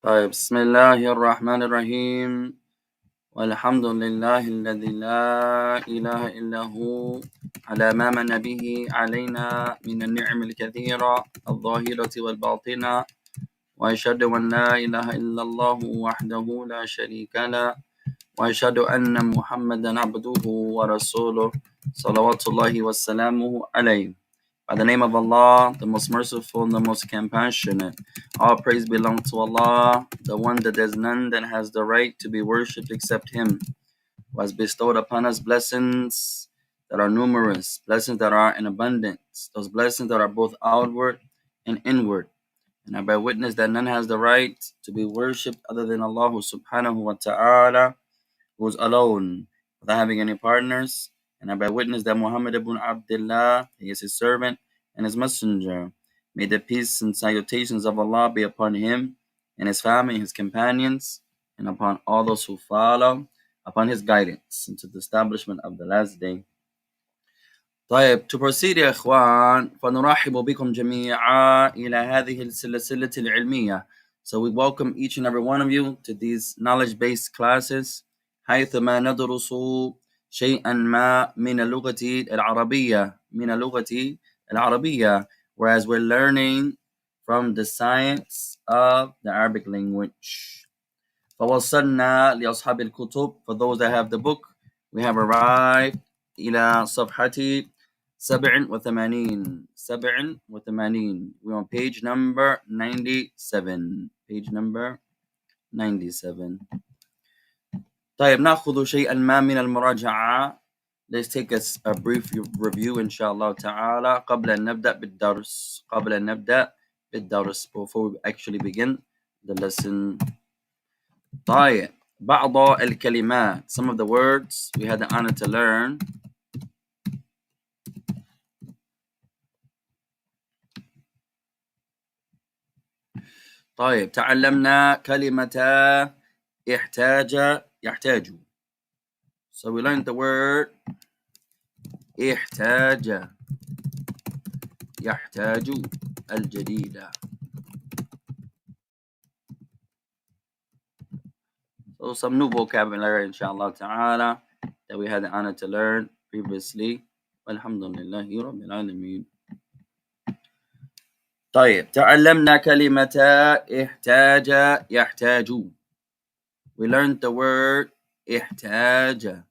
طيب بسم الله الرحمن الرحيم والحمد لله الذي لا إله إلا هو على ما من به علينا من النعم الكثيرة الظاهرة والباطنة، وأشهد أن لا إله إلا الله وحده لا شريك له، وأشهد أن محمدا عبده ورسوله صلوات الله وسلامه عليه. By the name of Allah, the most merciful and the most compassionate. All praise belongs to Allah, the one that there's none that has the right to be worshipped except Him, who has bestowed upon us blessings that are numerous, blessings that are in abundance, those blessings that are both outward and inward. And I bear witness that none has the right to be worshipped other than Allah subhanahu wa ta'ala, who is alone, without having any partners. And I bear witness that Muhammad ibn Abdullah, he is his servant and his messenger. May the peace and salutations of Allah be upon him and his family and his companions, and upon all those who follow upon his guidance into the establishment of the last day. طيب, to proceed يا إخوان, فنرحب بكم جميعا إلى هذه السلسلة العلمية. So we welcome each and every one of you to these knowledge-based classes, حيثما ندرس شيئا ما من اللغة العربية, whereas we're learning from the science of the Arabic language. فوصلنا لأصحاب الكتب, for those that have the book, we have arrived إلى صفحة 87. We're on page number 97. Page number 97. طيب, نأخذ شيئا ما من المراجعة. Let's take a brief review inshallah ta'ala قبل أن نبدأ بالدرس, before we actually begin the lesson. طيب, بعض الكلمات, some of the words we had the honor to learn. طيب, تعلمنا كلمة يحتاج. So we learned the word يحتاج الجديدة. So some new vocabulary inshallah ta'ala that we had the honor to learn previously. Alhamdulillahi Rabbil Alameen. طيب, تعلمنا كلمة يحتاج. We learned the word يحتاج.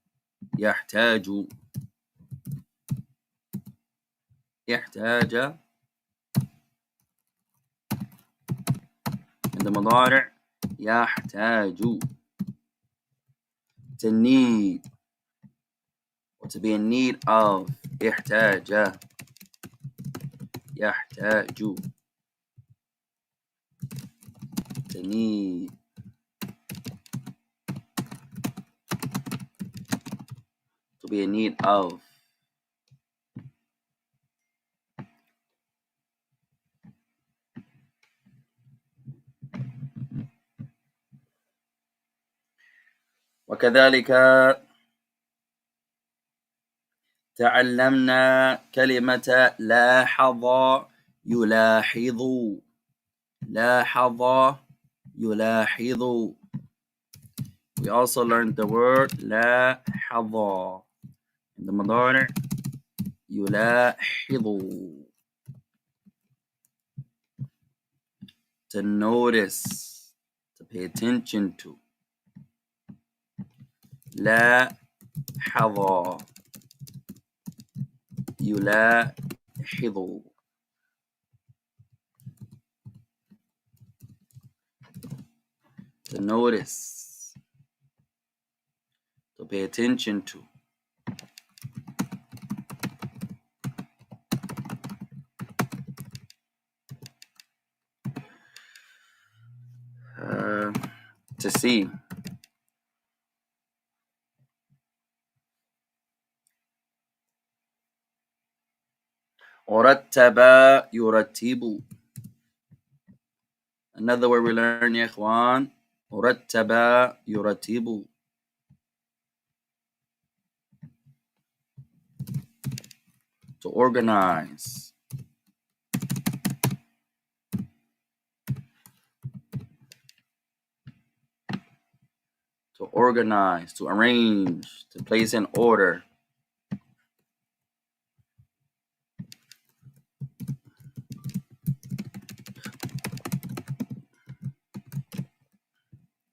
in the مضارع يحتاج, to need or to be in need of. يحتاج to need. To be in need of. وكذلك تعلمنا كلمة لاحظ يلاحظ. We also learned the word لاحظ in the مضارع يلاحظ, to notice, to pay attention to. لاحظ يلاحظ, to notice, to pay attention to. To see. رتب يرتب. Another word we learn يا إخوان, رتب يرتب, to organize. to organize, to arrange, to place in order.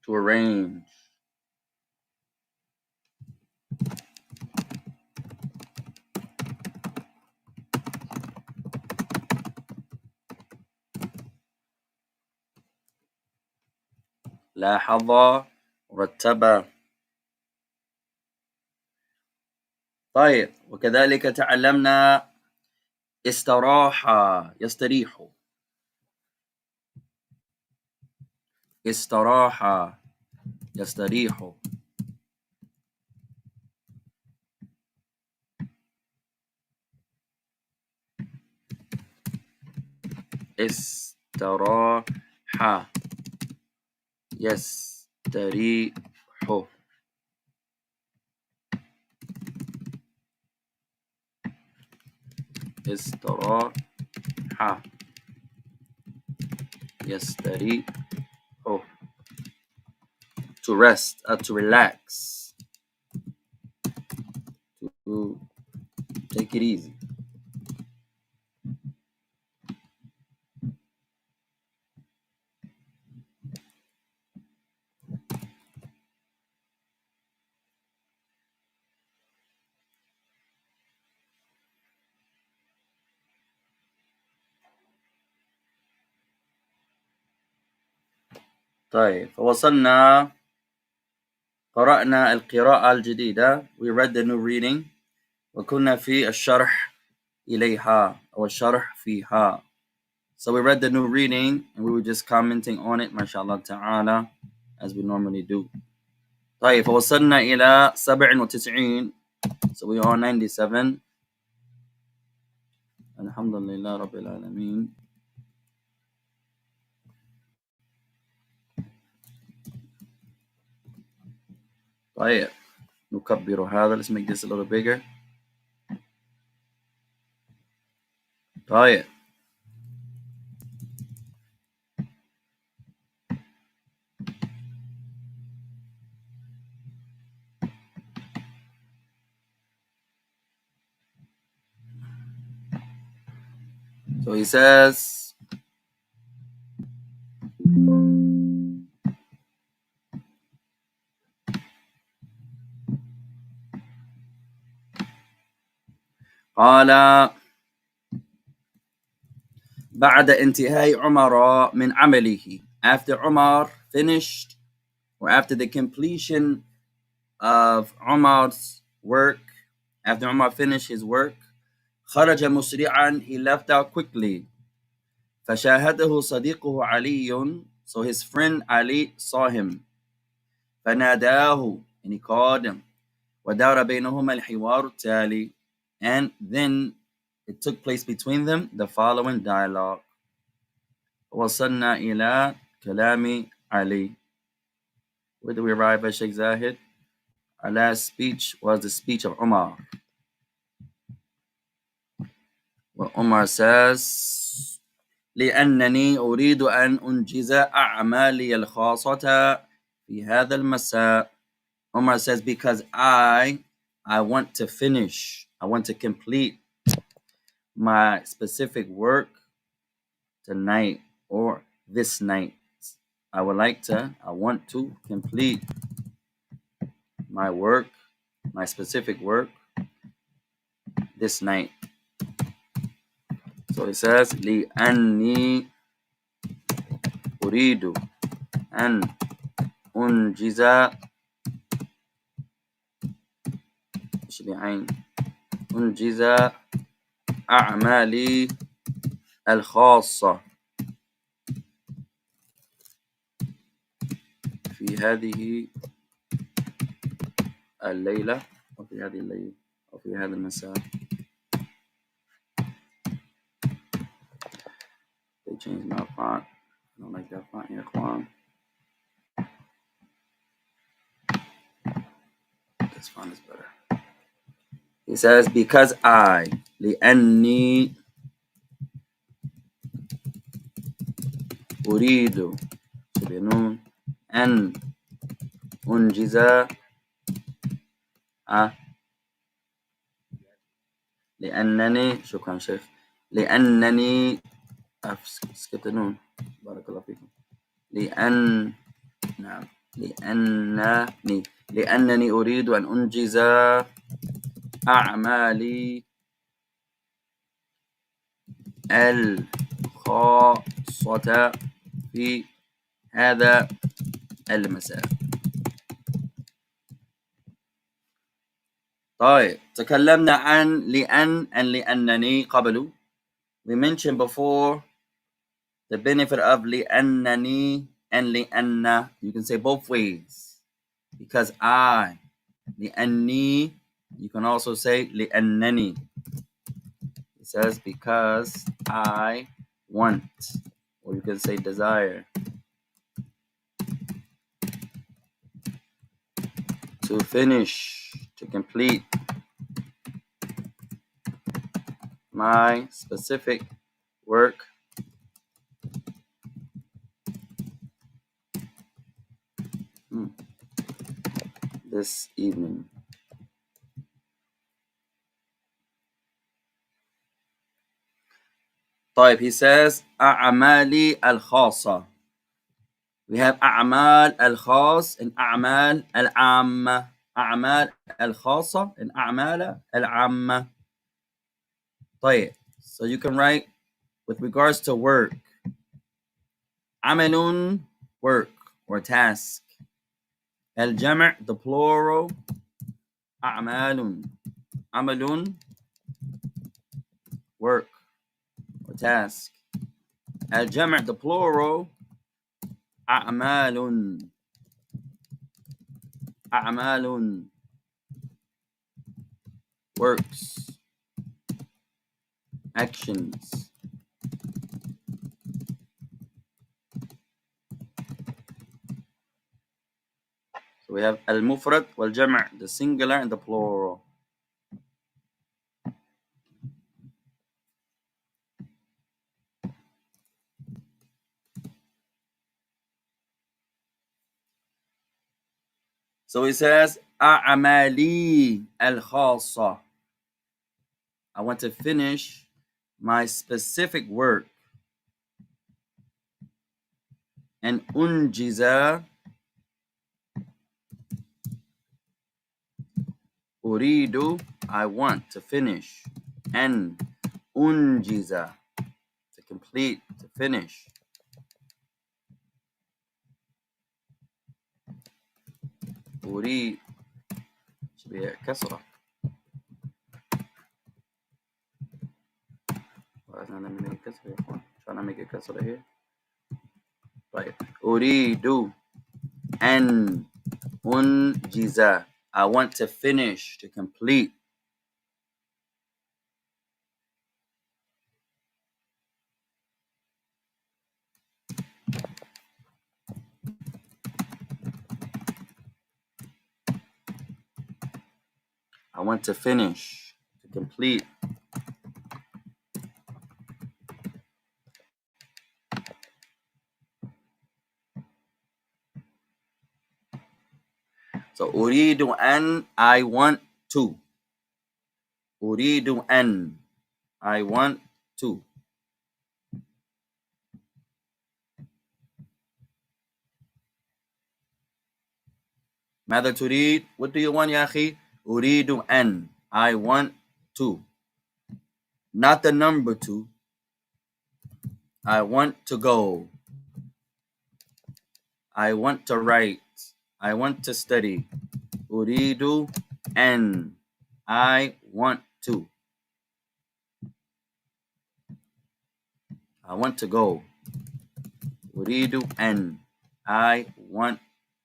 To arrange. لاحظ، رتب. طيب، وكذلك تعلمنا استراح، يستريح. استراح، يستريح. استراح، يستريح. استراح، يستريح. To rest, to relax, to take it easy. طيب، فوصلنا، قرأنا القراءة الجديدة. We read the new reading. وكنا في الشرح إليها أو الشرح فيها. So we read the new reading and we were just commenting on it, mashallah ta'ala, as we normally do. طيب، فوصلنا إلى 97. So we are 97. الحمد لله رب العالمين. طيب، نكبر هذا. Let's make this a little bigger. طيب. So he says, قال بعد انتهاء عمر من عمله. After Umar finished, or after the completion of Umar's work, after Umar finished his work, خرج مسرعا, he left out quickly. فشاهده صديقه علي, so his friend Ali saw him. فناداه, and he called him. ودار بينهما الحوار التالي, and then it took place between them the following dialogue. وصلنا إلى كلام علي. Where do we arrive at, Sheikh Zahid? Our last speech was the speech of Umar. Where Umar says, لأنني أريد أن أنجز أعمالي الخاصة في هذا المساء. Umar says, because I want to finish, I want to complete my specific work tonight or this night. I want to complete my work, my specific work this night. So he says, لأني أريد أن أنجز أعمالي الخاصة في هذه الليلة أو في هذه الليلة أو في هذا المساء. They changed my font. I don't like that font here, Kwan. This font is better. He says, because I, لأني أريد أن أنجز لأنني شكرا شيخ لأنني سكت النون بارك الله فيكم نعم لأنني أريد أن أنجز أعمالي الخاصة في هذا المساء. طيب تكلمنا عن لأن and لأنني قبله. We mentioned before the benefit of لأنني and لأن. You can say both ways. Because I. لأني. You can also say لأنني. It says because I want. Or you can say desire. To finish. To complete. My specific work this evening. طيب, he says أعمالي الخاصة. We have أعمال الخاص and أعمال العامة. أعمال الخاصة and أعمال العامة. طيب, so you can write with regards to work. عمل, work or task. الجمع, the plural. أعمال, عمل, work or task. الجمع, the plural. أعمال, أعمال, works, actions. So we have al-mufrad wal-jam', the singular and the plural. So he says, أعمالي الخاصة. I want to finish my specific work. And أنجز, أريد, I want to finish. And أنجز, to complete, to finish. أريد, should be a كسرة. Trying to make a كسرة here. Right. أريد أن أنجز. I want to finish, to complete. I want to finish, to complete. So أريد أن, I want to. أريد أن, I want to. ماذا تريد? What do you want يا أخي? أريد أن, I want to. Not the number two. I want to go. I want to write. I want to study. أريد أن, I want to. I want to go. أريد أن, I want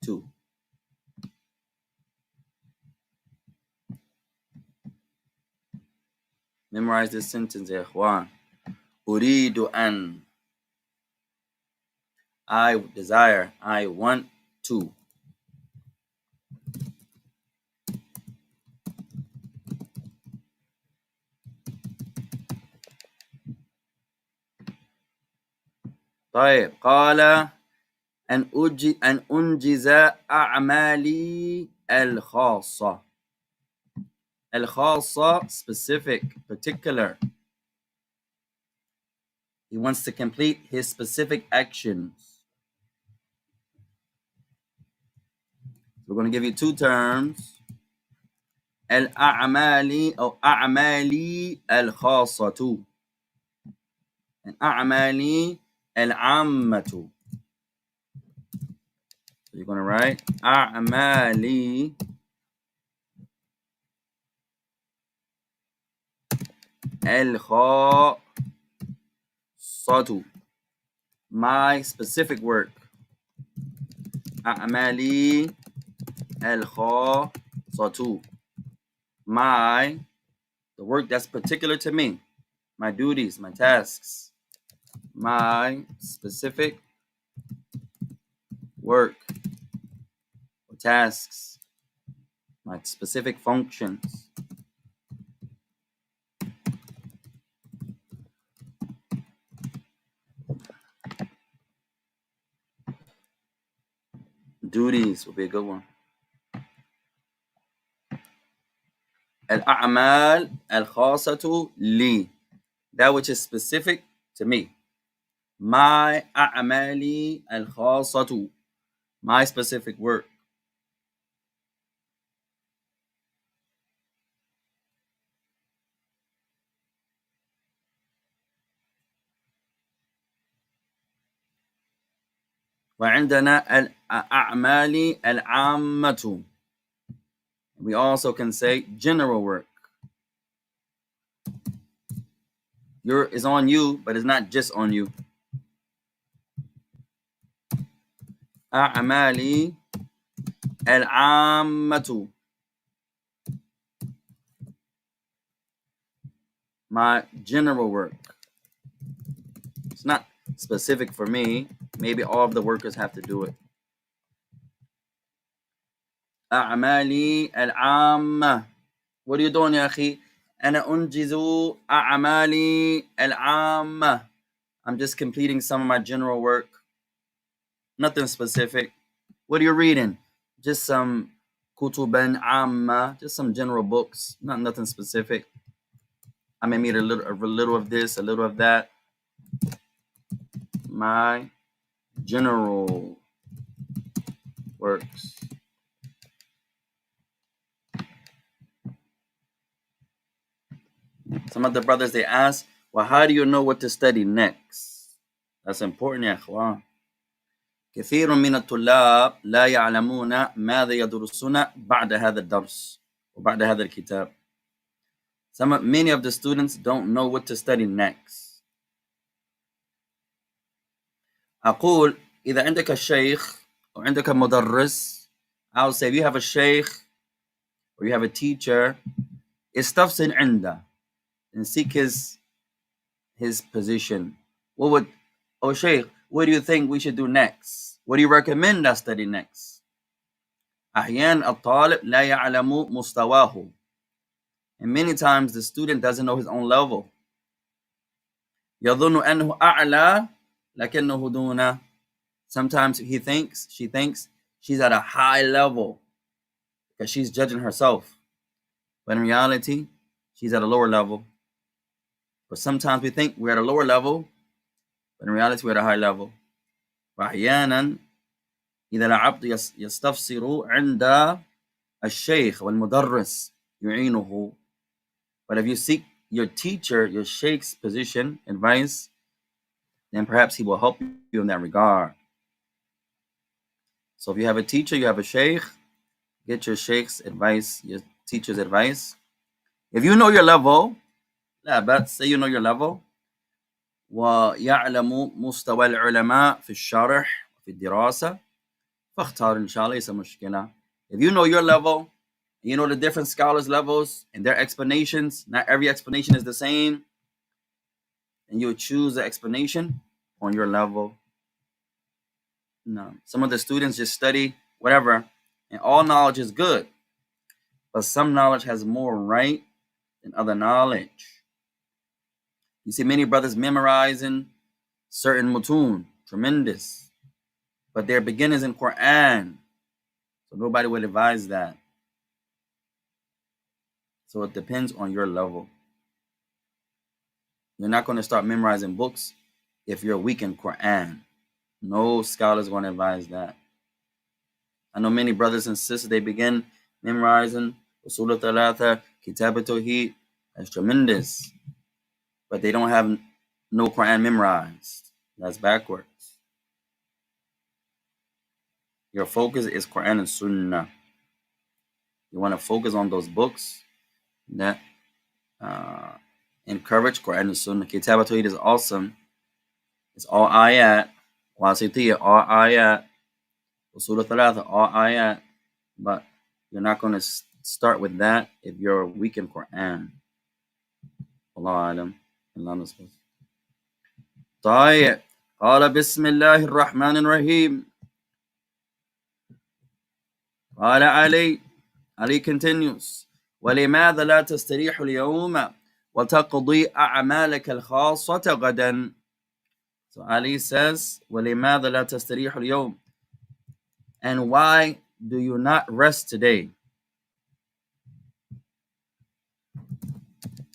to. Memorize this sentence يا إخوان. أريد أن, I desire, I want to. طيب, قال أن أنجز أعمالي الخاصة. الخاصة, specific, particular. He wants to complete his specific actions. We're going to give you two terms. الأعمال أو أعمالي الخاصة and أعمالي العامة. So you're going to write أعمالي الخاصة, my specific work. أعمالي الخاصة, the work that's particular to me, my duties, my tasks, my specific work or tasks, my specific functions. Duties will be a good one. الأعمال الخاصة لي, that which is specific to me. My أعمالي الخاصة, my specific work. وعندنا الأعمال العامة. We also can say general work. Is on you, but it's not just on you. أعمالي العامة, my general work. It's not specific for me. Maybe all of the workers have to do it. أعمالي العامة. What are you doing يا أخي? أنا أنجز أعمالي العامة. I'm just completing some of my general work. Nothing specific. What are you reading? Just some كتبا عامة, just some general books, nothing specific. I may read a little of this, a little of that. My general works. Some of the brothers, they ask, well, how do you know what to study next? That's important يا إخوان. كثير من الطلاب لا يعلمون ماذا يدرسون بعد هذا الدرس وبعد هذا الكتاب. Many of the students don't know what to study next. أقول إذا عندك الشيخ أو عندك مدرس, I'll say if you have a sheikh or you have a teacher, استفسر عنده and seek his position. Oh sheikh, what do you think we should do next? What do you recommend I study next? أحيانا الطالب لا يعلم مستواه. And many times the student doesn't know his own level. يظن أنه أعلى لكنه دونه. Sometimes she thinks she's at a high level because she's judging herself. But in reality, she's at a lower level. But sometimes we think we're at a lower level, but in reality, we're at a high level. وأحيانا إذا العبد يستفسر عند الشيخ والمدرس يعينه. But if you seek your teacher, your sheikh's position, advice, then perhaps he will help you in that regard. So if you have a teacher, you have a sheikh, get your sheikh's advice, your teacher's advice. If you know your level, say you know your level, ويعلم مستوى العلماء في الشرح في الدراسة فاختار إن شاء الله ليس مشكلة. If you know your level, you know the different scholars' levels and their explanations, not every explanation is the same, and you choose the explanation on your level. No, some of the students just study whatever, and all knowledge is good, but some knowledge has more right than other knowledge. You see many brothers memorizing certain mutun, tremendous. but they're beginners in Quran. So nobody would advise that. So it depends on your level. You're not going to start memorizing books if you're weak in Quran. No scholar is going to advise that. I know many brothers and sisters, they begin memorizing Usul al-Thalatha, Kitab al-Tawheed. That's tremendous. But they don't have no Quran memorized. That's backwards. Your focus is Quran and Sunnah. You want to focus on those books that encourage Quran and Sunnah. Kitab al-Tawheed is awesome. It's all ayat. Wasitiyah, all ayat. Usul al-Thalatha, all ayat. But you're not going to start with that if you're weak in Quran. Allah alam. Allah knows. طيب. قال بسم الله الرحمن الرحيم. قال Ali continues. ولماذا لا تستريح اليوم وتقضي أعمالك الخاصة غدا. So Ali says, ولماذا لا تستريح اليوم. And why do you not rest today?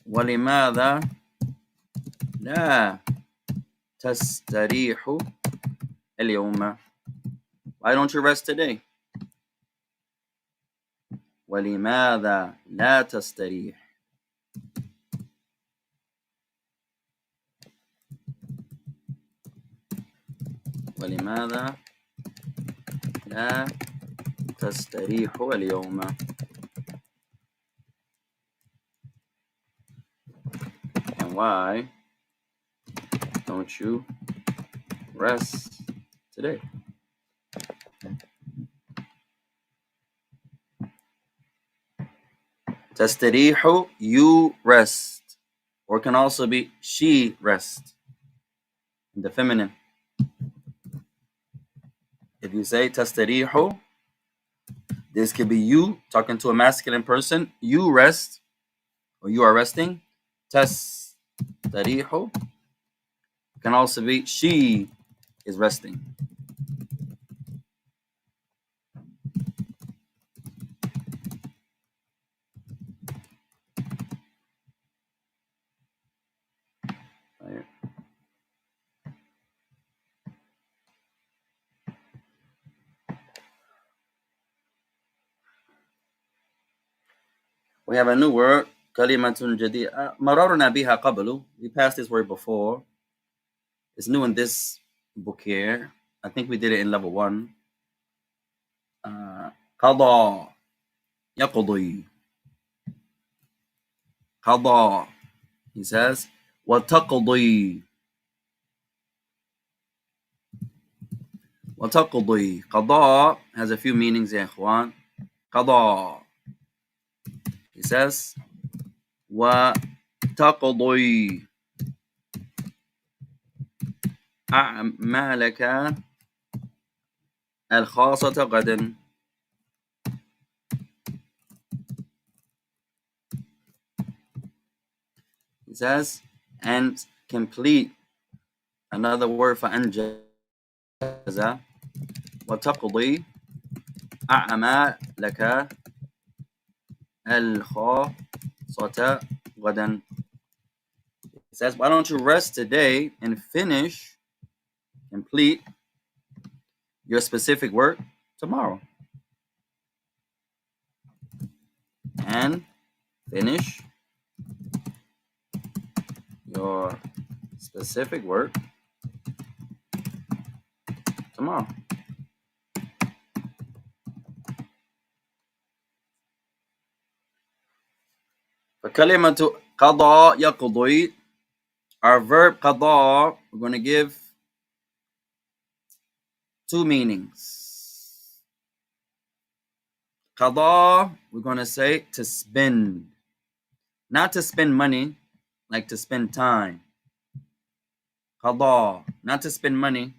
ولماذا لا تستريح اليوم. Why don't you rest today? ولماذا لا تستريح. ولماذا لا تستريح اليوم. And why don't you rest today? تستريح, you rest, or can also be she rest in the feminine. If you say تستريح, this could be you talking to a masculine person. You rest, or you are resting. تستريح can also be she is resting. Right. We have a new word, kalimatun jadida. Mararna biha qablu. We passed this word before. It's new in this book here. I think we did it in level 1. Qada, yaqdi. Qada, he says, wa taqdi. Wa taqdi. Qada has a few meanings, ya ikhwan. Qada. He says, wa taqdi أعمالك الخاصة غدا. He says, and complete. Another word for أنجز. وتقضي أعمالك الخاصة غدا. He says, why don't you rest today and finish, complete your specific work tomorrow. And finish your specific work tomorrow. فكلمة قضى يقضي. Our verb قضى, we're going to give 2 meanings. قضى, we're going to say to spend. Not to spend money, like to spend time. قضى, not to spend money,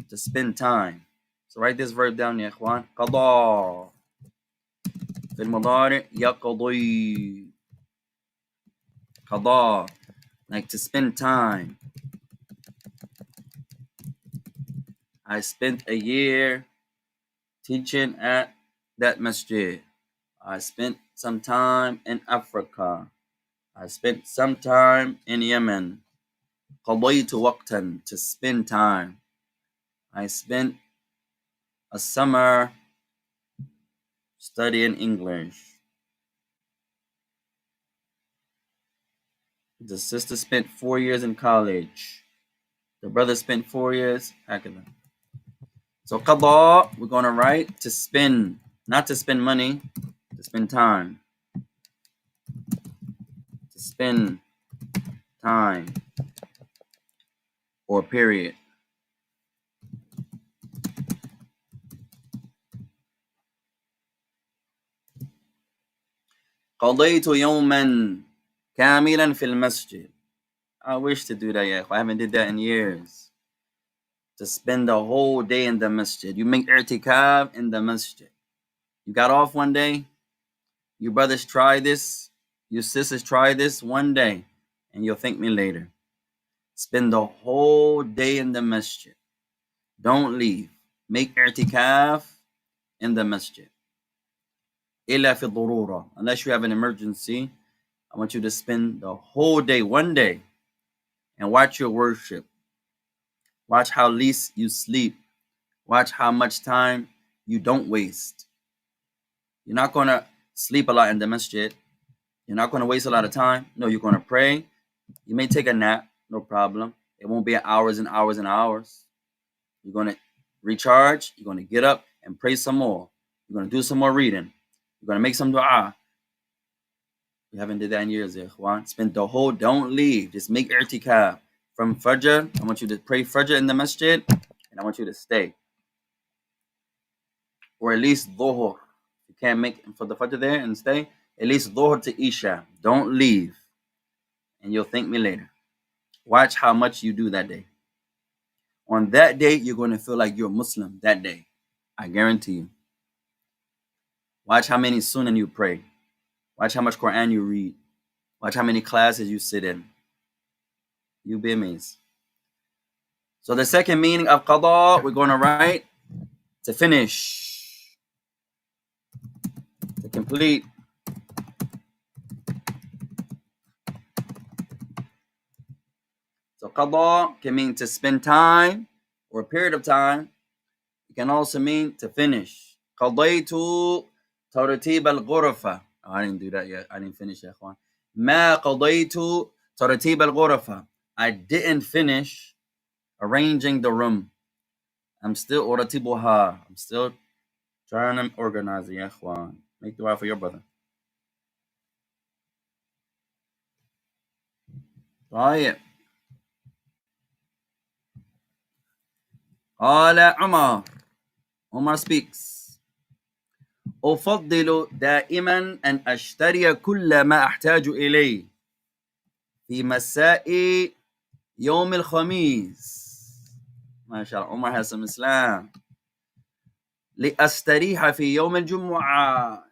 to spend time. So write this verb down, ya ikhwan. قضى. في المضارع يقضي. قضى, like to spend time. I spent a year teaching at that masjid. I spent some time in Africa. I spent some time in Yemen. قضيت وقتا, to spend time. I spent a summer studying English. The sister spent 4 years in college. The brother spent 4 years. So qada, we're going to write to spend, not to spend money, to spend time. To spend time or period. قضيت يوما كاملا في المسجد. I wish to do that, yeah. I haven't did that in years. To spend the whole day in the masjid. You make i'tikaf in the masjid. You got off one day. You brothers try this. You sisters try this one day. And you'll thank me later. Spend the whole day in the masjid. Don't leave. Make i'tikaf in the masjid. إلا في الضرورة. Unless you have an emergency, I want you to spend the whole day, one day, and watch your worship. Watch how least you sleep. Watch how much time you don't waste. You're not going to sleep a lot in the masjid. You're not going to waste a lot of time. No, you're going to pray. You may take a nap, no problem. It won't be hours and hours and hours. You're going to recharge. You're going to get up and pray some more. You're going to do some more reading. You're going to make some dua. We haven't did that in years, ikhwan. Spend the whole, don't leave. Just make i'tikaf. From Fajr, I want you to pray Fajr in the masjid, and I want you to stay. Or at least Dhuhr. You can't make for the Fajr there and stay. At least Dhuhr to Isha. Don't leave. And you'll thank me later. Watch how much you do that day. On that day, you're going to feel like you're a Muslim that day. I guarantee you. Watch how many sunnah you pray. Watch how much Quran you read. Watch how many classes you sit in. You'll be amazed. So the second meaning of qada, we're going to write to finish, to complete. So qada can mean to spend time or a period of time. It can also mean to finish. قضيت ترتيب الغرفة. Oh, I didn't do that yet. I didn't finish يا إخوان. ما قضيت ترتيب الغرفة. I didn't finish arranging the room. I'm still أرتبها. I'm still trying to organize it, يا إخوان. Make dua for your brother. طيب. قال عمر speaks. أفضل دائما أن أشتري كل ما أحتاج إليه في مساء يوم الخميس. ما شاء الله عمر has some Islam. لأستريح في يوم الجمعة.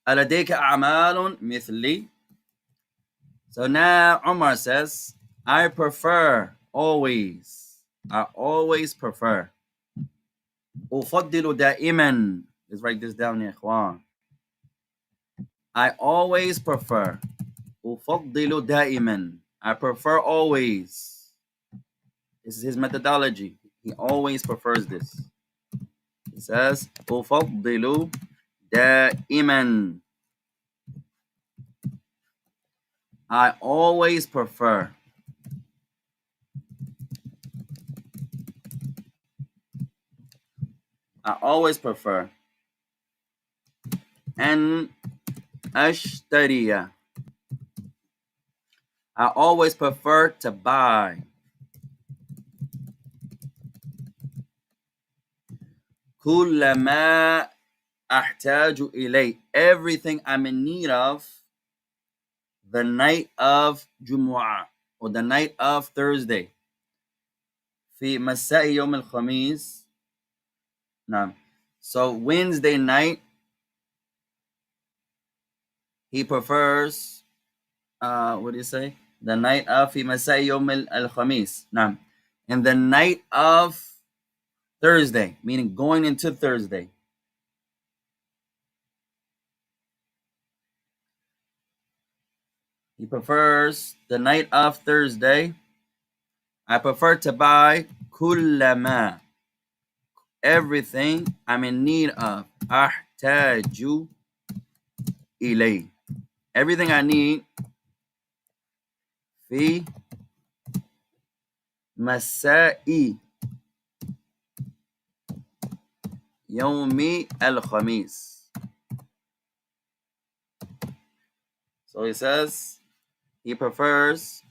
ألديك أعمال مثلي? So now Umar says, I always prefer. أفضل دائما. Let's write this down يا إخوان. I always prefer. أفضل دائما. I prefer always. This is his methodology. He always prefers this. He says, أفضل دائما. I always prefer. I always prefer. أن أشتري. I always prefer to buy. كل ما أحتاج إليه. Everything I'm in need of the night of Jumu'ah or the night of Thursday. في مساء يوم الخميس. نعم. So Wednesday night, he prefers, what do you say? The night of في مساء يوم الخميس. نعم. and the night of Thursday, meaning going into Thursday. He prefers the night of Thursday. I prefer to buy kullama, everything I'm in need of. Ahtaju ilay, everything I need. Fi masai yawmi al-khamis. So he says he prefers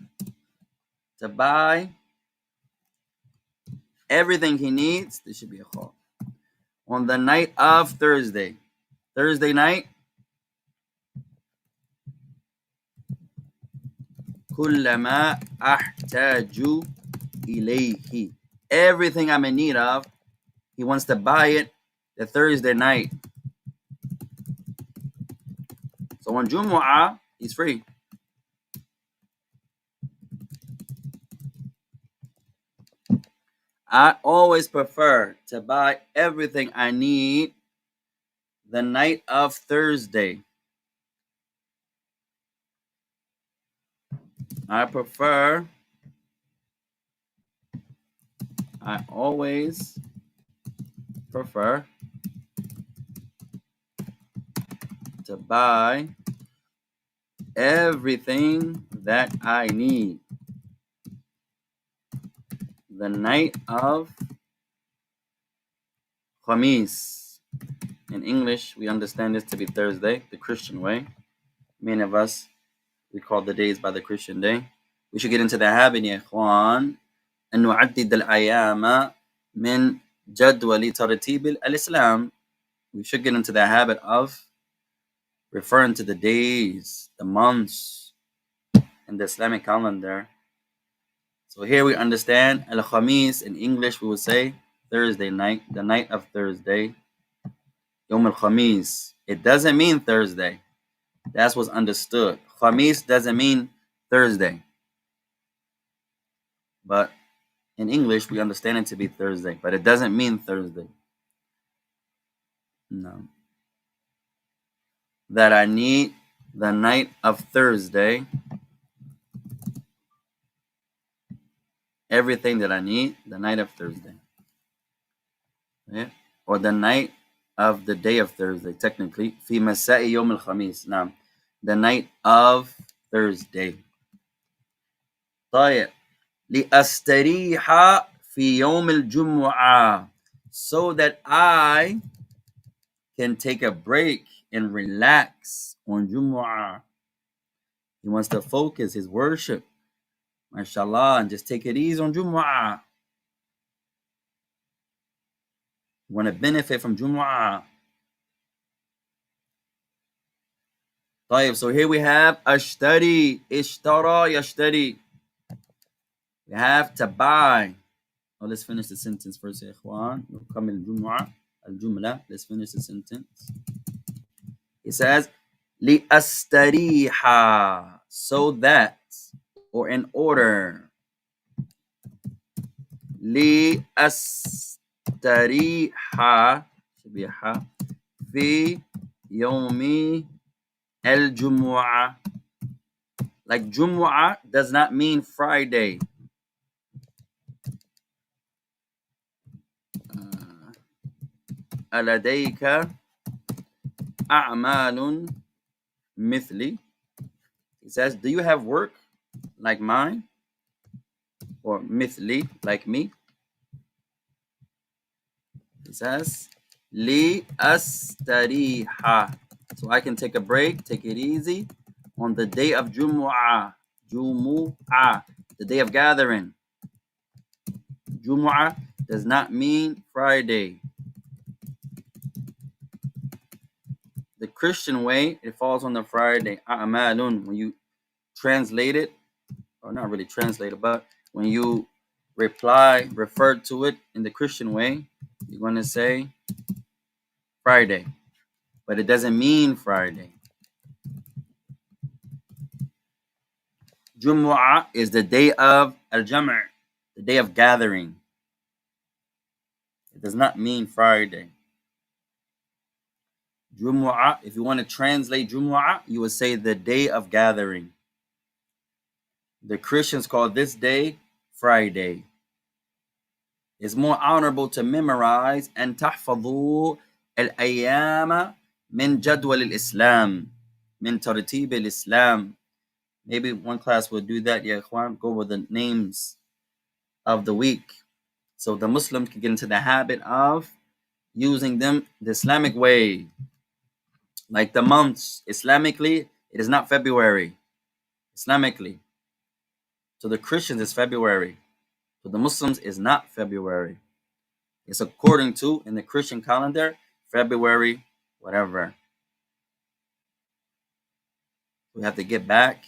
to buy everything he needs. This should be a call. On the night of Thursday. Thursday night. Kullama ahtaju ilayhi. Everything I'm in need of, he wants to buy it the Thursday night. So on Jumu'ah, he's free. I always prefer to buy everything I need the night of Thursday. I always prefer to buy everything that I need the night of Khamis. In English, we understand this to be Thursday, the Christian way. Many of us, we call the days by the Christian day. We should get into the habit, يا إخوان, أن نعدد الأيام من جدول ترتيب الإسلام. We should get into the habit of referring to the days, the months in the Islamic calendar. So here we understand Al-Khamis. In English, we would say Thursday night, the night of Thursday. Yom al-Khamis. It doesn't mean Thursday. That's what's understood. Khamis doesn't mean Thursday. But in English, we understand it to be Thursday, but it doesn't mean Thursday. No. That I need the night of Thursday. Everything that I need the night of Thursday. Yeah? Or the night of the day of Thursday, technically. في مساء يوم الخميس. Now, the night of Thursday. طيب. لأستريح في يوم الجمعة. So that I can take a break and relax on Jumu'ah. He wants to focus his worship, mashallah, and just take it easy on Jumu'ah. You want to benefit from Jumu'ah. طيب, so here we have ashtari, ishtara, yashtari. We have to buy. Oh, let's finish the sentence first, يا إخوان. نكمل الجمعة, الجملة. Let's finish the sentence. It says, لأستريح, so that, or in order. لأستريح, should be a ha, في يوم الجمعة. Like Jumu'ah does not mean Friday. ألديك أعمال مثلي. It says, do you have work like mine? Or مثلي, like me? It says, لأستريح, so I can take a break, take it easy on the day of Jumu'ah. Jumu'ah, the day of gathering. Jumu'ah does not mean Friday. The Christian way, it falls on the Friday. A'malun, when you translate it, or not really translate it, but when you refer to it in the Christian way, you're going to say Friday, but it doesn't mean Friday. Jumu'ah is the day of al-Jam', the day of gathering. It does not mean Friday. Jumu'ah, if you want to translate Jumu'ah, you would say the day of gathering. The Christians call this day Friday. It's more honorable to memorize and تحفظوا الأيام من جدول الإسلام من ترتيب الإسلام. Maybe one class will do that, ya ikhwan, go over the names of the week. So the Muslims can get into the habit of using them the Islamic way. Like the months, Islamically, it is not February. Islamically. So the Christians is February. So the Muslims is not February. It's according to, in the Christian calendar, February, whatever. We have to get back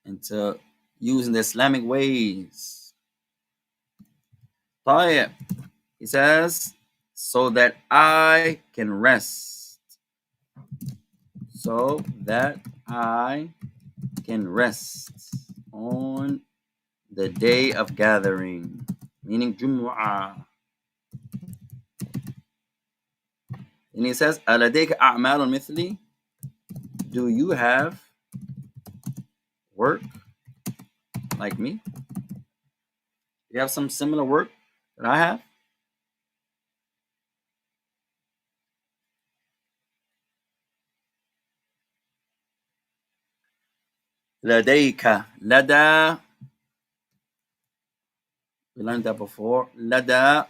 into using the Islamic ways. طيب. He says, so that I can rest. So that I can rest on the day of gathering, meaning Jumu'ah. And he says, أَلَدَيْكَ أَعْمَالٌ مِثْلِي? Do you have work like me? You have some similar work that I have? لديك, لدى. We learned that before. لدى.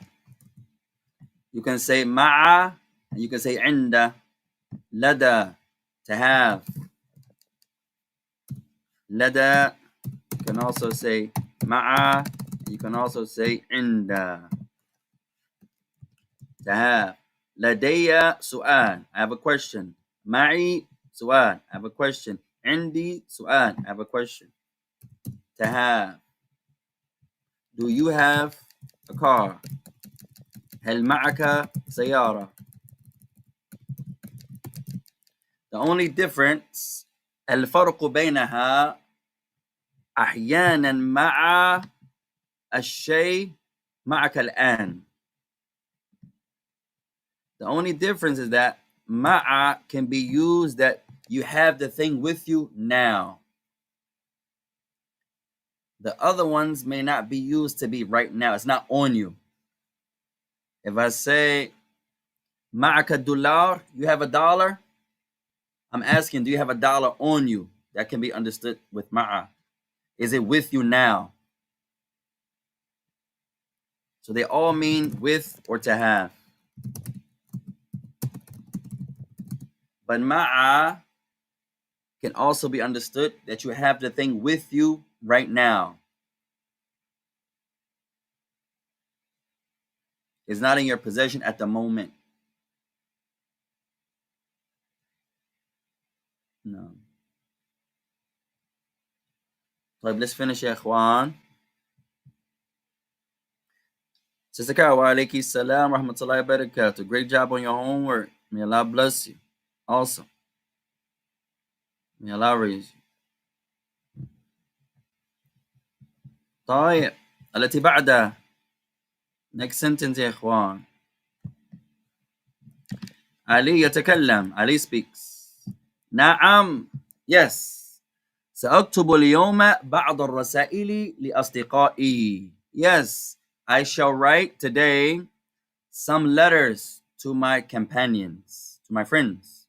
You can say مع, and you can say عند. لدى, to have. لدى, you can also say مع, you can also say عند, to have. لدي سؤال, I have a question. معي سؤال, I have a question. عندي سؤال, I have a question. To have. Do you have a car? هل معك سيارة? The only difference الفرق بينها أحيانا مع الشيء معك الآن. The only difference is that ma'a can be used that you have the thing with you now. The other ones may not be used to be right now. It's not on you. If I say ma'aka dollar, you have a dollar. I'm asking, do you have a dollar on you? That can be understood with ma'a. Is it with you now? So they all mean with or to have. But ma'a can also be understood that you have the thing with you right now. It's not in your possession at the moment. No. طيب, let's finish, ya ikhwan. Sister Kara, wa alayki salam wa rahmatullahi wa barakatuh. Great job on your homework. May Allah bless you. Awesome. May Allah raise you. طيب, التي بعدها. Next sentence, يا إخوان. علي يتكلم. علي speaks. نعم. Yes. سأكتب اليوم بعض الرسائل لأصدقائي. Yes, I shall write today some letters to my companions, to my friends.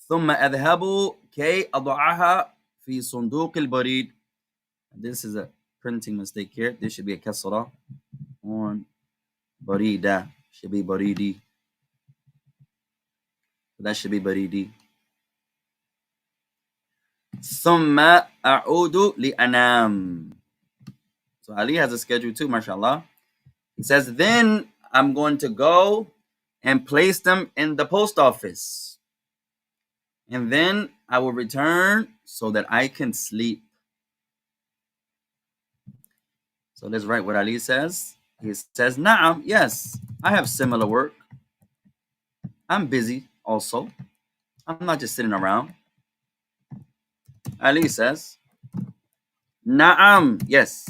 ثم أذهب كي أضعها في صندوق البريد. This is a printing mistake here. This should be a كسرة on بريدة. Should be بريدي. That should be بريدي. ثم أعود لأنام. So Ali has a schedule too, mashallah. He says, then I'm going to go and place them in the post office. And then I will return so that I can sleep. So let's write what Ali says. He says, Na'am, yes, I have similar work. I'm busy also. I'm not just sitting around. Ali says, Na'am, yes.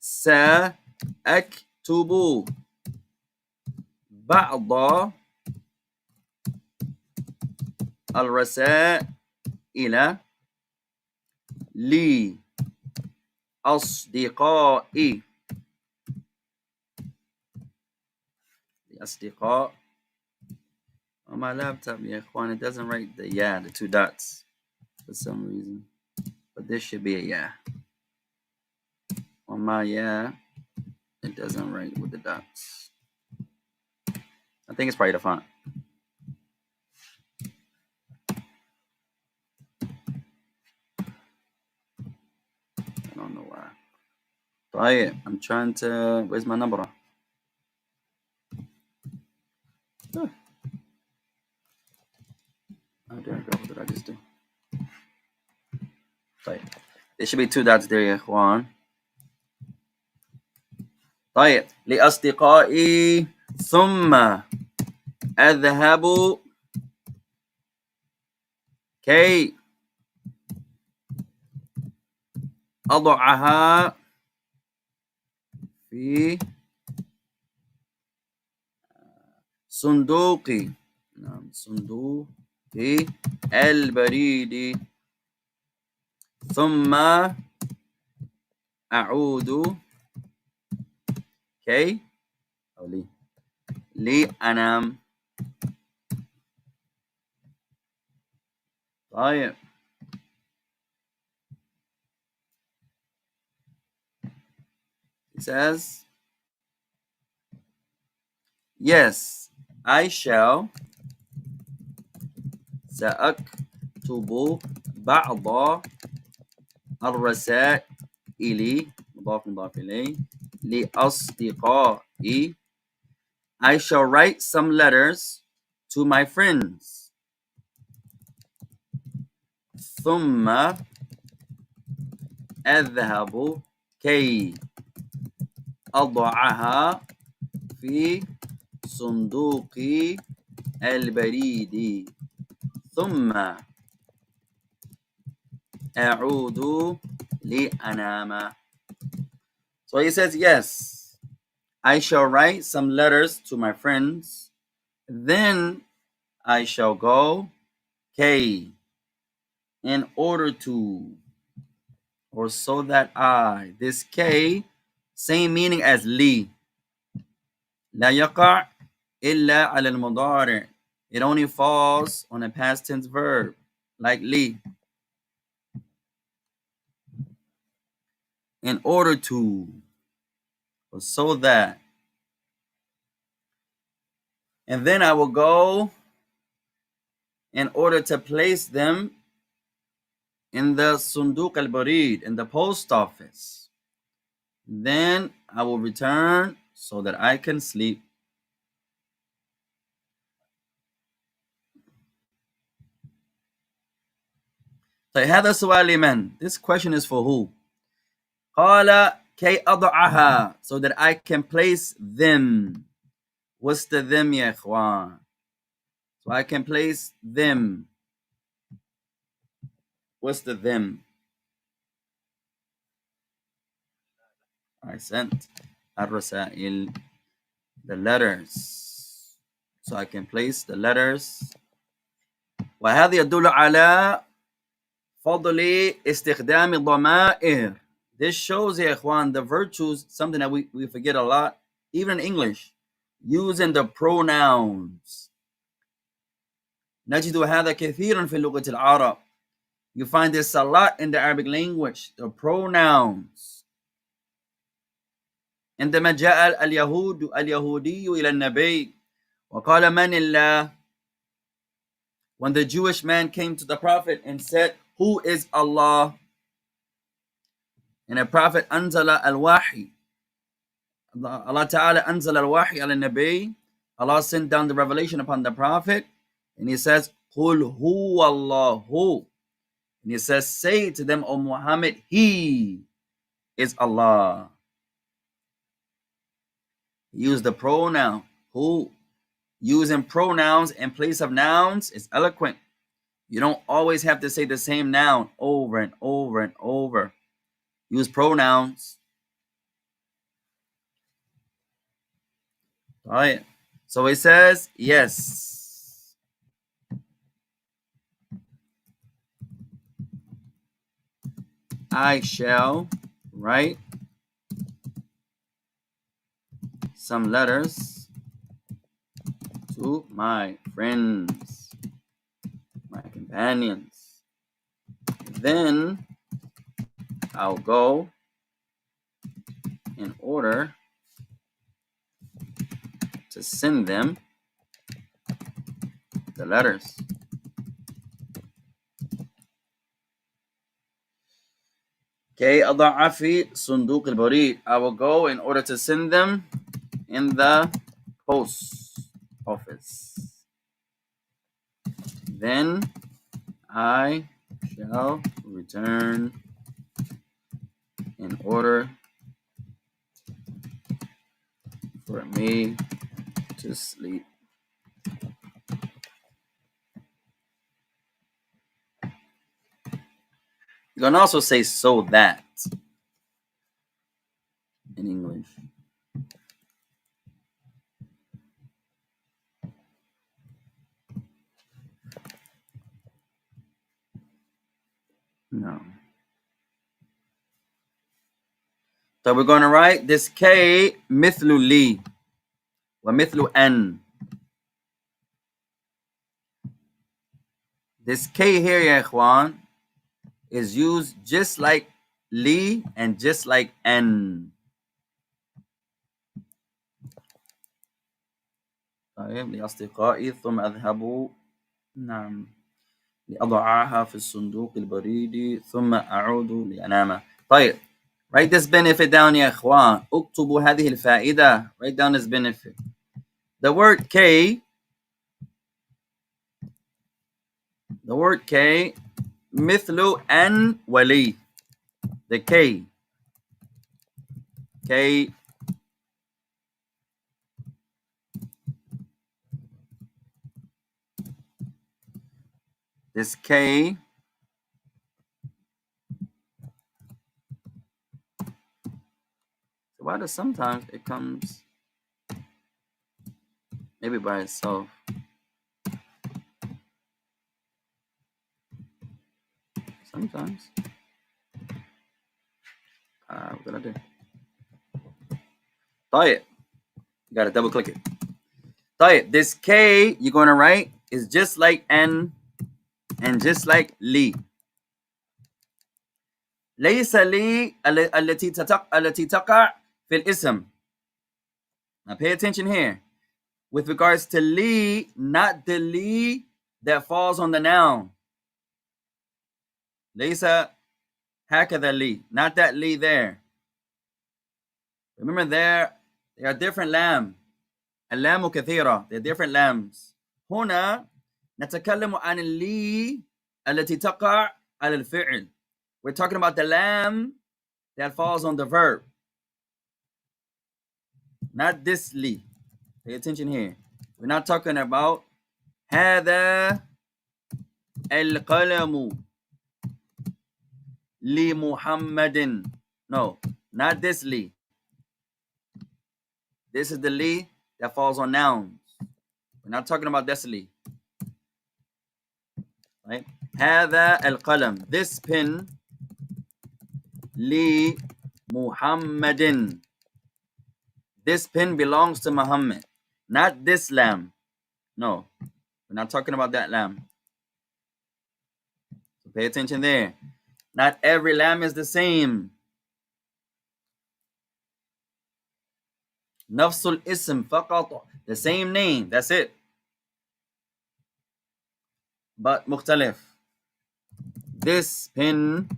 سأكتب بعض الرسائل لأصدقائي. أصدقاء. On my laptop, yeah, Juan, it doesn't write the the 2 dots for some reason. But this should be a yeah. On my it doesn't write with the dots. I think it's probably the font. I don't know why. طيب, I'm trying to. Where's my number? Oh, there we go. What did I just do? طيب. There should be 2 dots there, يا إخوان. طيب, لأصدقائي ثم أذهب كي أضعها في صندوقي. نعم, صندوقي البريد. ثم أعود كي أو لأنام. طيب. It says, yes, I shall. سأكتب بعض الرسائل مضاف إليه لأصدقائي. I shall write some letters to my friends. ثم أذهب كي أضعها في صندوق البريد. ثم أعود لأنام. So he says, yes, I shall write some letters to my friends. Then I shall go K in order to, or so that I. This K, same meaning as li. لا يقع إلا على المضارع. It only falls on a past tense verb, like li. In order to, or so that. And then I will go in order to place them in the Sunduq al-Barid, in the post office. Then I will return so that I can sleep. هذا سؤال لمن? This question is for who? قال كي أضعها, so that I can place them. What's the them يا إخوان? So I can place them. What's the them? I sent الرسائل, the letters. So I can place the letters. وهذا يدل على فضل استخدام الضمائر. This shows, يا إخوان, the virtues, something that we forget a lot, even in English, using the pronouns. نجد هذا كثيرا في لغة العرب. You find this a lot in the Arabic language, the pronouns. عندما جاء اليهودي إلى النبي وقال من الله. When the Jewish man came to the prophet and said, who is Allah? And the prophet أنزل الوحي. Allah Ta'ala أنزل الوحي على النبي. Allah sent down the revelation upon the prophet. And he says, قُلْ هُوَ اللَّهُ. And he says, say to them, O Muhammad, he is Allah. Use the pronoun who. Using pronouns in place of nouns is eloquent. You don't always have to say the same noun over and over and over. Use pronouns. All right. So it says yes. I shall write some letters to my friends, my companions. Then I'll go in order to send them the letters. Okay, أضع في صندوق البريد. I will go in order to send them in the post office. Then I shall return in order for me to sleep. You can also say so that in English. No. So we're going to write this K مثل لي ومثل أن. This K here, يا إخوان, is used just like li and just like an. طيب لأصدقائي ثم أذهب نعم لأضعها في الصندوق البريدي ثم أعود لأنام. طيب write this benefit down يا إخوان. اكتبوا هذه الفائدة. Write down this benefit. The word K مثل أن ولي. The K this K why does sometimes it comes maybe by itself. Sometimes. What did I do? طيب. You gotta double click it. طيب. This K you're gonna write is just like N and just like لي. ليس لي التي تقع في الاسم. Now pay attention here. With regards to li, not the li that falls on the noun. ليس هكذا لي, not that li there. Remember there are different lam. اللام كثيرة. There are different lambs. هنا نتكلم عن اللي التي تقع على الفعل. We're talking about the lamb that falls on the verb. Not this li. Pay attention here. We're not talking about هذا القلم لمحمد. No, not this li. This is the li that falls on nouns. We're not talking about this li. Right? هذا القلم. This pen لمحمد. This pen belongs to Muhammad. Not this lamb. No, we're not talking about that lamb. So pay attention there. Not every lamb is the same. نفس الاسم فقط. The same name. That's it. But مختلف. This pen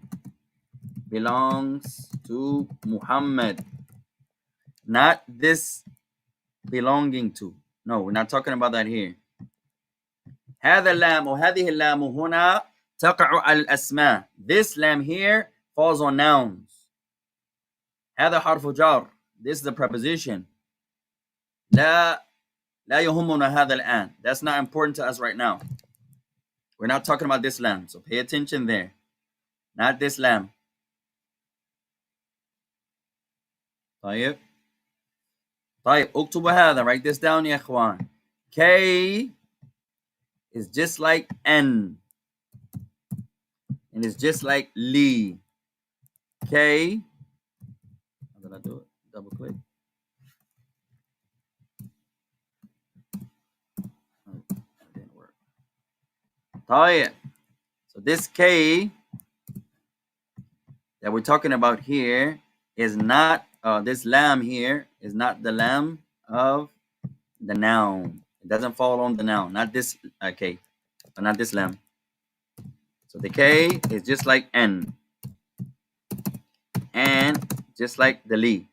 belongs to Muhammad. Not this belonging to. No, we're not talking about that here. هذا اللام وهذه اللام هنا تقع على الأسماء. This lam here falls on nouns. هذا حرف جر. This is the preposition. لا يهمنا هذا الآن. That's not important to us right now. We're not talking about this lam. So pay attention there. Not this lam. طيب. طيب اكتبوا هذا. Write this down يا إخوان. K is just like N. And it's just like Li. K. How did I do it? Double click. Oh, that didn't work. طيب. So this K that we're talking about here is not, this lam here is not the lam of the noun. It doesn't fall on the noun, not this K, but not this lam. So the K is just like N, and just like the Li.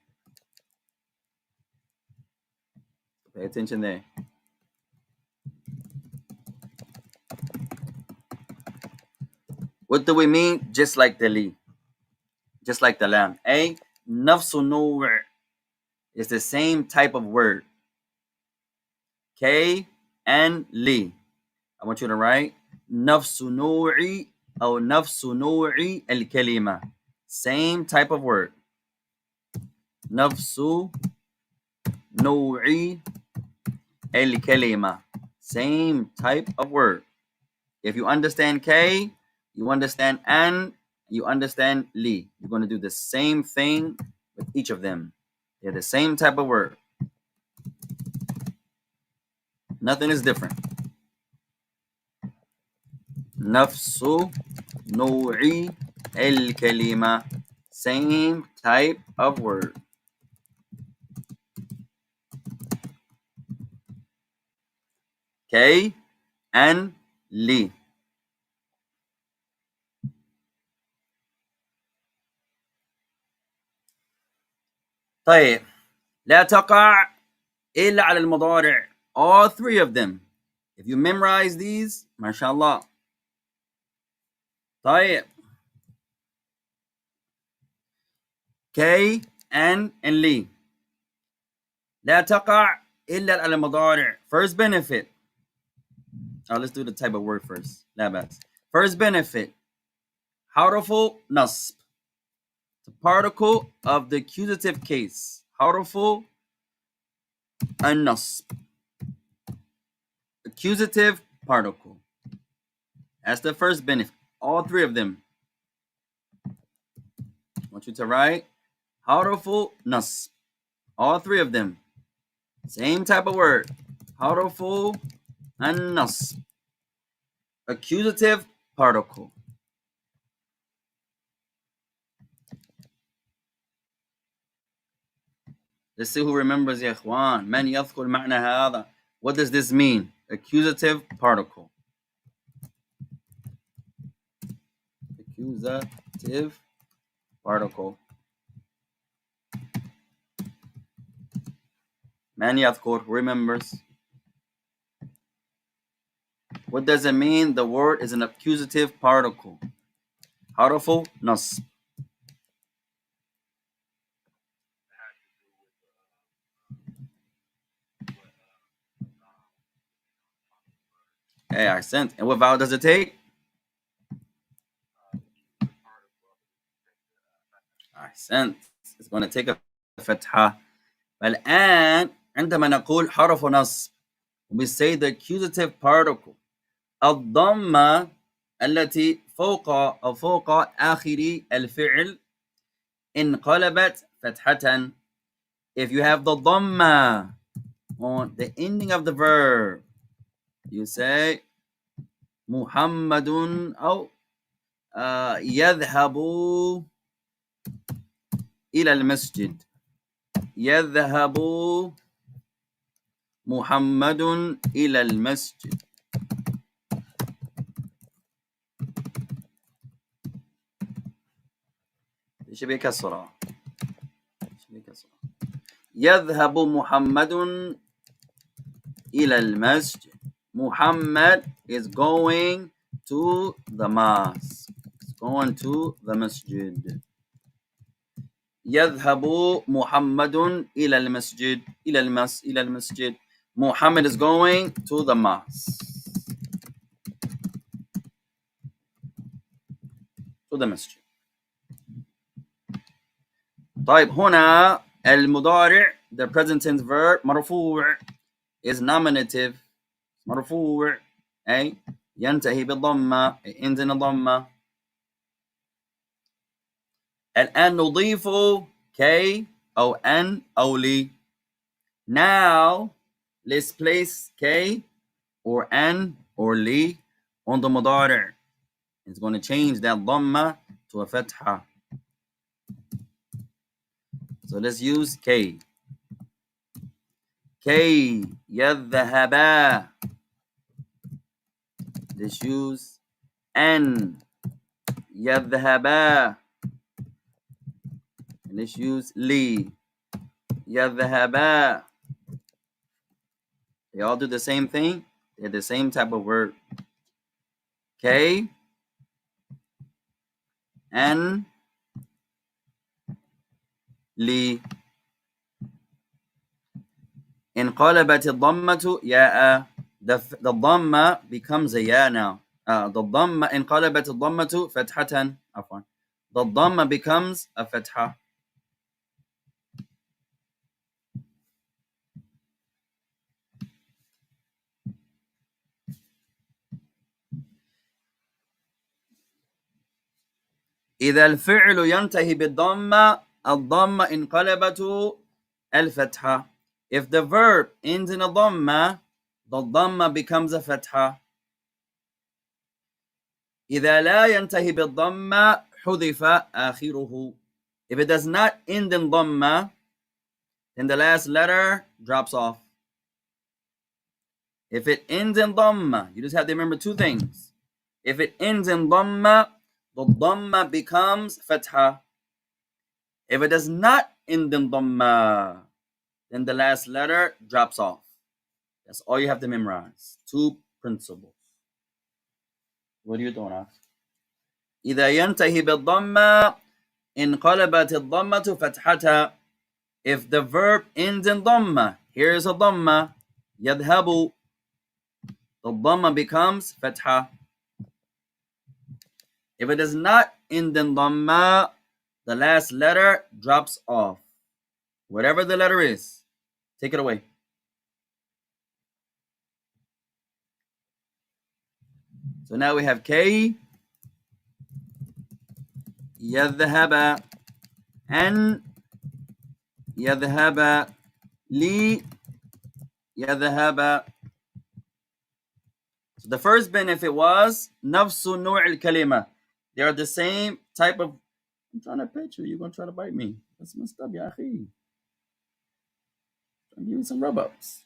Pay attention there. What do we mean? Just like the Li, just like the lam. A nafsu nur is the same type of word. K and Li. I want you to write nafsu nuri or nafsu nuri al kalima. Same type of word. Nafsu nuri al kalima. Same type of word. If you understand K, you understand An, you understand Li. You're going to do the same thing with each of them. They're the same type of word. Nothing is different. Nafsu nuri al kalima. Same type of word. K and Li. طيب لا تقع إلا على المضارع. All three of them. If you memorize these, mashallah. طيب. K and Li. لا تقع إلا على المضارع. First benefit. Let's do the type of word first. لا بأس. First benefit. حرف نصب. The particle of the accusative case. حرف النصب. Accusative particle. That's the first benefit. All three of them. I want you to write حرف نصب. All three of them. Same type of word. حرف النصب. Accusative particle. Let's see who remembers يا إخوان. من يذكر معنى هذا. What does this mean? Accusative particle. Accusative particle. من يذكر, who remembers? What does it mean? The word is an accusative particle. حرف نصب. Hey, accent. And what vowel does it take? Accent. It's going to take a فتحة. فالآن عندما نقول حرف نصب, we say the accusative particle. الضمة التي فوق أو فوق آخر الفعل انقلبت فتحة. If you have the ضمة on the ending of the verb, you say محمد أو يذهب إلى المسجد. يذهب محمد إلى المسجد. شبه كسرة. يذهب محمد إلى المسجد. Muhammad is going to the mosque. He's going to the masjid. يذهب محمد إلى المسجد. إلى المسجد. Muhammad is going to the mosque. To the masjid. طيب هنا المضارع the present tense verb مرفوع is nominative. مرفوع أي ينتهي بالضمة, it ends in a ضمة. الآن نضيف K أو N أو لي. Now let's place K or N or لي on the مضارع. It's going to change that ضمة to a فتحة. So let's use K. كي يذهبا. Let's use N. يذهبا. And let's use لي. يذهبا. They all do the same thing. They're the same type of word. K, N, لي. انقلبت الضمة ياء. The ضمة becomes a ya now. The ضمة انقلبت الضمة فتحة. عفوا. The ضمة becomes a فتحة. إذا الفعل ينتهي بالضمة الضمة انقلبت الفتحة. If the verb ends in a ضمة, the ضمة becomes a فتحة. إذا لا ينتهي بالضمة حذف آخره. If it does not end in ضمة, then the last letter drops off. If it ends in ضمة, you just have to remember two things. If it ends in ضمة, the ضمة becomes فتحة. If it does not end in ضمة, then the last letter drops off. That's all you have to memorize. Two principles. What are you doing, Ash? إذا ينتهي بالضمة انقلبت الضمة فتحة. If the verb ends in ضمة, here's a ضمة, يذهب, the ضمة becomes فتحة. If it does not end in ضمة, the last letter drops off. Whatever the letter is, take it away. So now we have K, يذهب, N, يذهب, لي, يذهب. So the first benefit was نفس نوع الكلمة. They are the same type of. I'm trying to pet you. You're going to try to bite me. That's messed up, ya akhi. I'm giving you some rub-ups.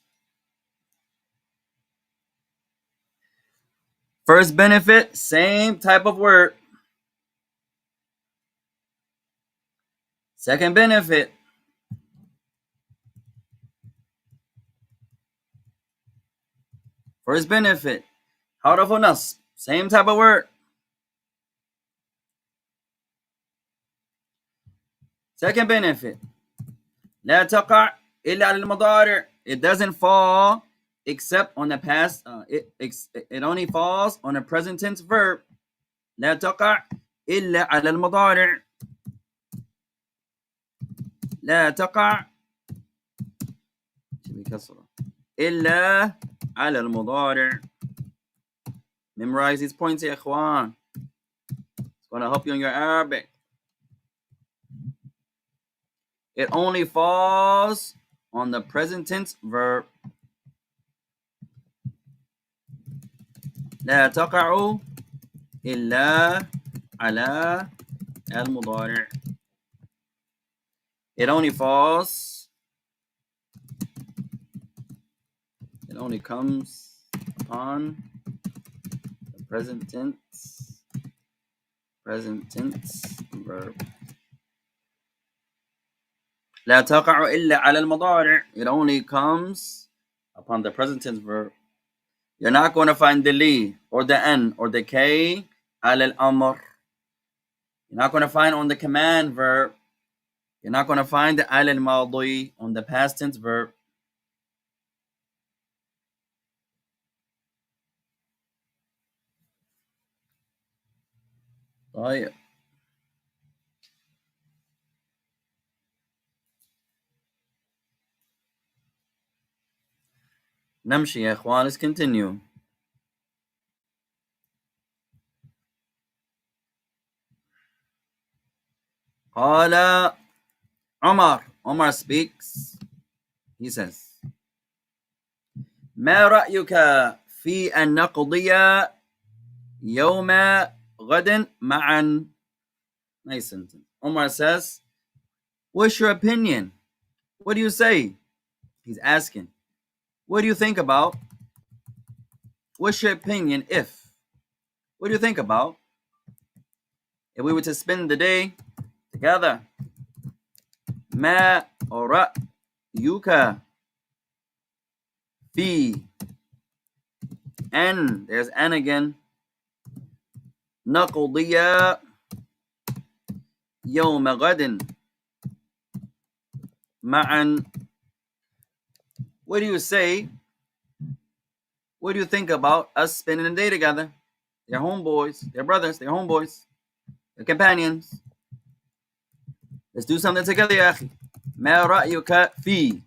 First benefit, same type of word. Second benefit, first benefit, حرف نصب, same type of word. Second benefit, لا تقع إلا على المضارع. It doesn't fall except on the past. It only falls on a present tense verb. لا تقع إلا على المضارع. لا تقع إلا على المضارع. Memorize these points يا إخوان. It's going to help you in your Arabic. It only falls on the present tense verb. لا تقع إلا على المضارع. It only falls, it only comes upon the present tense verb. لا تقع إلا على المضارع. It only comes upon the present tense verb. You're not going to find the li or the n or the k على الأمر. You're not going to find on the command verb. You're not going to find the على الماضي on the past tense verb. طيب. نمشي يا إخوان. Let's continue. قال Omar speaks. He says, ما رأيك في أن نقضي يوم غد معا? Nice sentence. Omar says, what's your opinion? What do you say? He's asking, what do you think about? What's your opinion if? What do you think about if we were to spend the day together? ما رأيك في أن, there's أن again, نقضي يوم غد معا? What do you say? What do you think about us spending the day together? They're homeboys, they're brothers, they're homeboys, they're companions. Let's do something together يا أخي. ما رأيك في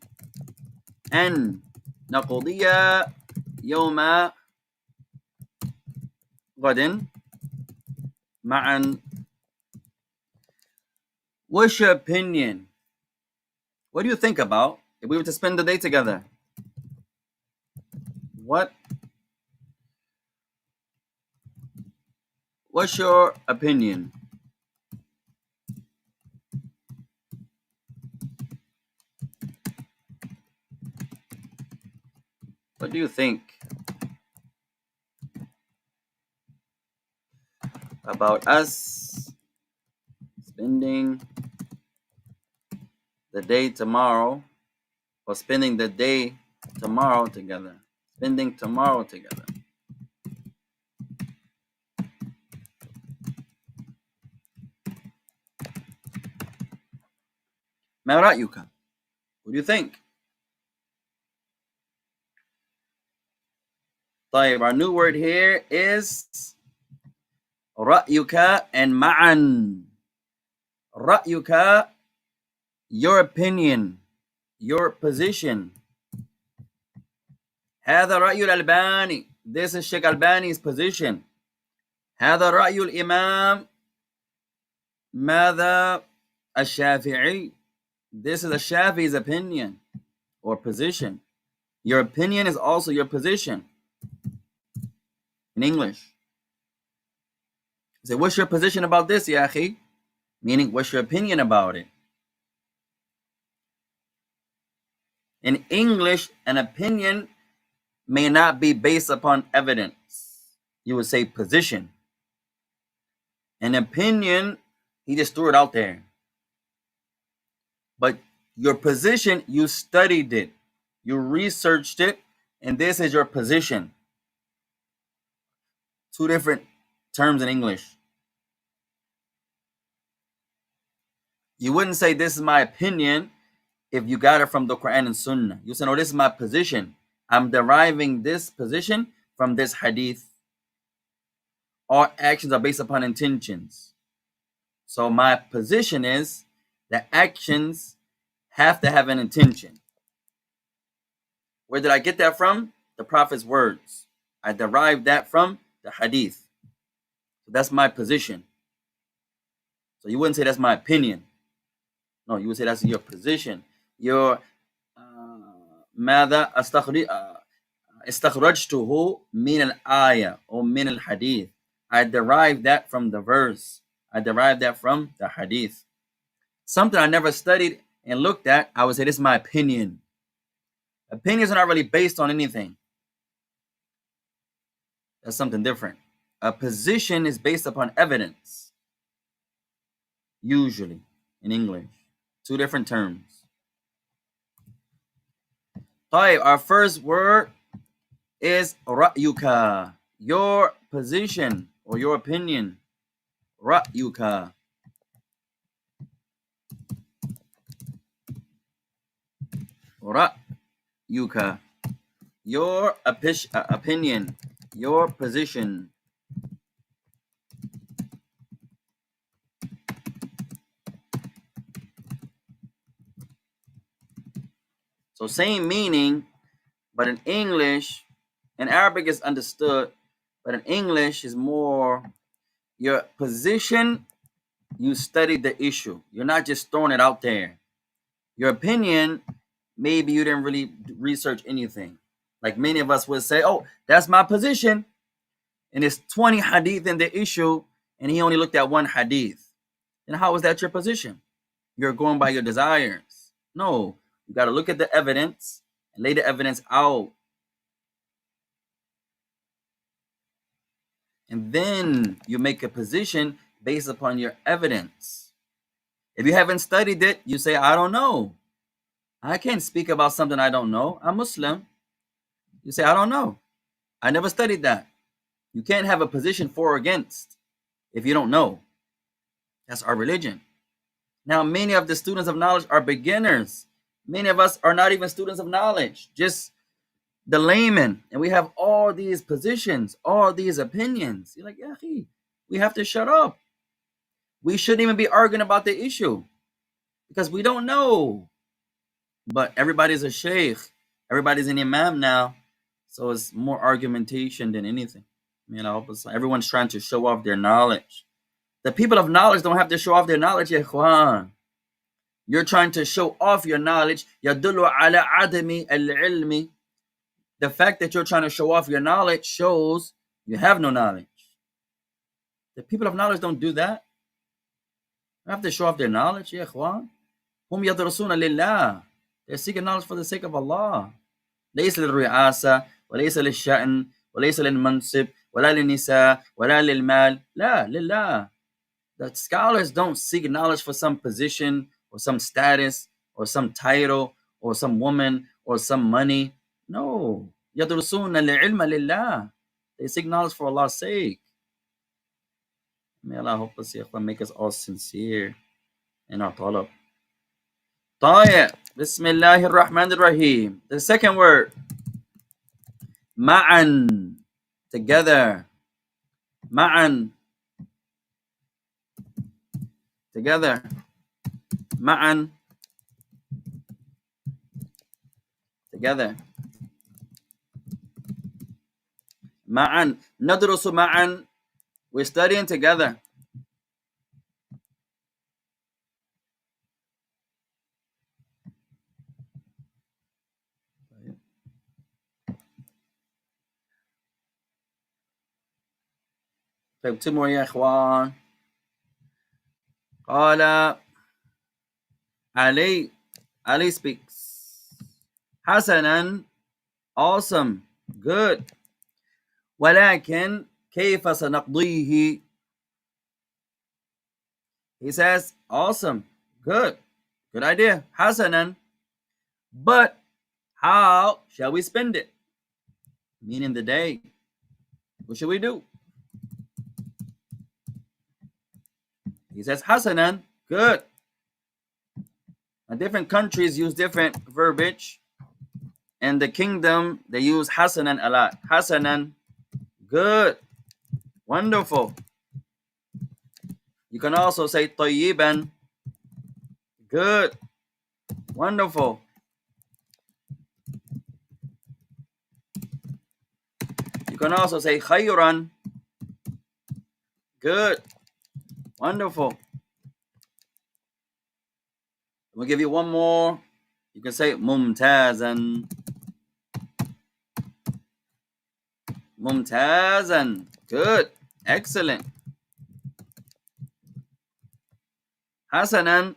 أن نقضي يوم غد معا? What's your opinion? What do you think about if we were to spend the day together? What's your opinion? What do you think about us spending the day tomorrow, or spending the day tomorrow together? Spending tomorrow together. ما رأيك? What do you think? طيب, our new word here is رأيك and معا. رأيك, your opinion, your position. هذا رأي الألباني. This is Sheikh Albani's position. هذا رأي الإمام ماذا الشافعي. This is a Shafi's opinion or position. Your opinion is also your position. In English, say, what's your position about this, ya akhi? Meaning, what's your opinion about it? In English, an opinion may not be based upon evidence. You would say position. An opinion, he just threw it out there. But your position, you studied it, you researched it, and this is your position. Two different terms in English. You wouldn't say this is my opinion if you got it from the Quran and Sunnah. You say, no, this is my position. I'm deriving this position from this hadith. All actions are based upon intentions. So my position is that actions have to have an intention. Where did I get that from? The Prophet's words. I derived that from the hadith. So that's my position. So you wouldn't say that's my opinion. No, you would say that's your position. Your ماذا استخرجته من الآية or من الحديث. I derived that from the verse. I derived that from the hadith. Something I never studied and looked at, I would say this is my opinion. Opinions are not really based on anything. That's something different. A position is based upon evidence. Usually in English. Two different terms. Our first word is رأيك, your position or your opinion. رأيك. رأيك, your opinion, your position. So same meaning, But in English, in Arabic is understood, but in English is more your position. You studied the issue. You're not just throwing it out there. Your opinion, maybe you didn't really research anything. Like many of us would say, oh, that's my position. And it's 20 hadith in the issue, and he only looked at one hadith. And how is that your position? You're going by your desires. No, you got to look at the evidence and lay the evidence out. And then you make a position based upon your evidence. If you haven't studied it, you say, I don't know. I can't speak about something I don't know. I'm Muslim. You say, I don't know. I never studied that. You can't have a position for or against if you don't know. That's our religion. Now, many of the students of knowledge are beginners. Many of us are not even students of knowledge, just the layman. And we have all these positions, all these opinions. You're like, yeah, we have to shut up. We shouldn't even be arguing about the issue because we don't know. But everybody's a sheikh. Everybody's an imam now. So it's more argumentation than anything. Everyone's trying to show off their knowledge. The people of knowledge don't have to show off their knowledge, ikhwan. You're trying to show off your knowledge. يَدُلُّ عَلَى عَدَمِ الْعِلْمِ. The fact that you're trying to show off your knowledge shows you have no knowledge. The people of knowledge don't do that. They have to show off their knowledge, ya ikhwan. هُمْ يَدْرُسُونَ لِلَّهِ. They're seeking knowledge for the sake of Allah. ليس للرئاسة وليس للشأن وليس للمنصب ولا للنساء ولا للمال. لا لله. The scholars don't seek knowledge for some position or some status or some title or some woman or some money. No. يدرسون العلم لله. They seek knowledge for Allah's sake. May Allah help us, make us all sincere in our talab. طيب. Bismillahir Rahmanir Rahim. The second word. Ma'an. Together. Ma'an. Together. Ma'an. Together. Ma'an. Nadrusu ma'an. We're studying together. طيب, two more يا إخوان. قال Ali speaks. حسنا, awesome, good. ولكن كيف سنقضيه? He says, awesome, good idea, حسنا. But how shall we spend it? Meaning the day. What should we do? He says, حسنا, good. Now, different countries use different verbiage. In the kingdom, they use حسنا a lot. حسنا, good, wonderful. You can also say طيبا, good, wonderful. You can also say خيرا, good, wonderful. We'll give you one more. You can say ممتازا. ممتازا, good, excellent. حسنا,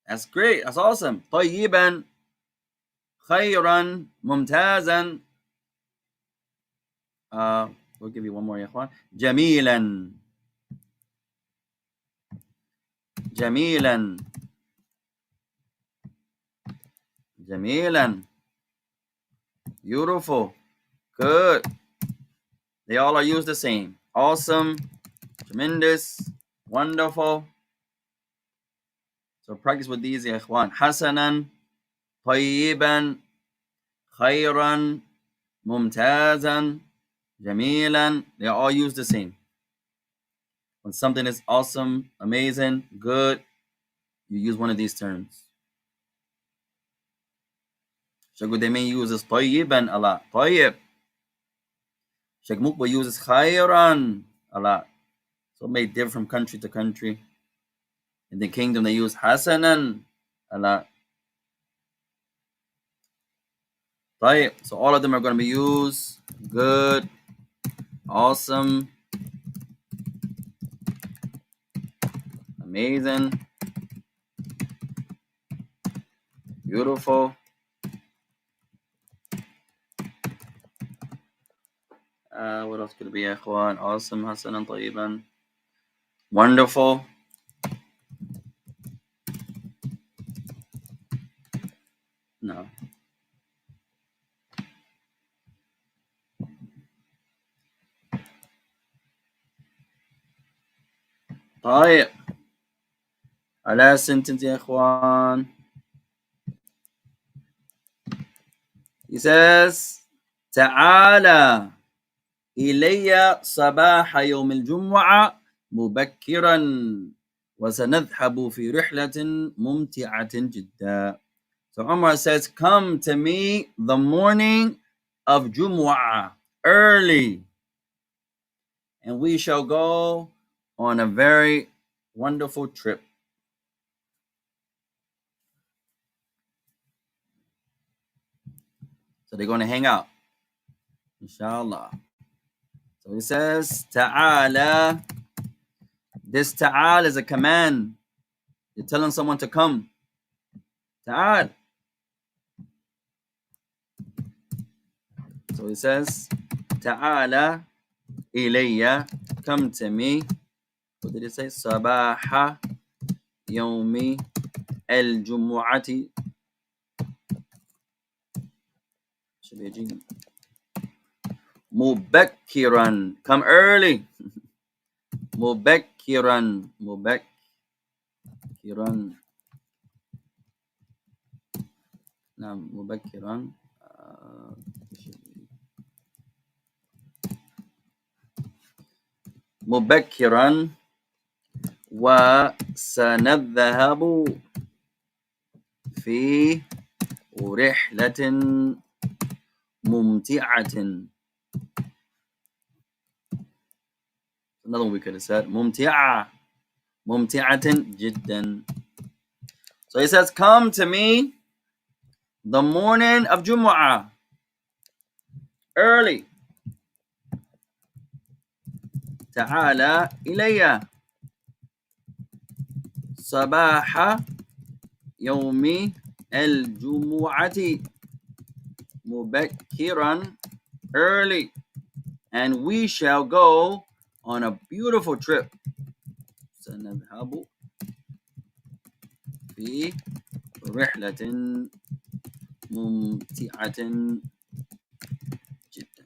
that's great, that's awesome. طيبا, خيرا, ممتازا. We'll give you one more يا إخوان. جميلا. جميلا. جميلا. Beautiful. Good. They all are used the same. Awesome. Tremendous. Wonderful. So practice with these يا إخوان. حسنا. طيبا. خيرا. ممتازا. جميلا. They all use the same. When something is awesome, amazing, good, you use one of these terms. Sheikh Uthaymeen uses طيبا a lot. طيب. Sheikh Mukbil uses khayran a lot. So it may differ from country to country. In the kingdom, they use hasanan a lot. طيب. So all of them are going to be used good, awesome, amazing, beautiful. What else could it be, ikhwan? Awesome, hasanan, طيبا, wonderful. No. طيب. Our last sentence, يا ikhwan. He says, تعالى إلي صباح يوم الجمعة مبكرا وسنذهب في رحلة ممتعة جدا. So Umar says, come to me the morning of Jumu'ah, early, and we shall go on a very wonderful trip. So they're going to hang out, inshallah. So he says, Ta'ala. This ta'al is a command. You're telling someone to come. Ta'al. So he says, Ta'ala ilayya, come to me. What did he say? Sabaha yawmi al-jumu'ati. Mubakkiran, come early. Mubakkiran, mubakkiran. نعم مبكرا. مبكرا وسنذهب في رحلة ممتعة. Another one we could have said ممتعة جدا. So he says, come to me the morning of Jumu'ah, early. تعالى إلي صباح يوم الجمعة مبكرا, early, and we shall go on a beautiful trip. سنذهب في رحلة ممتعة جدا.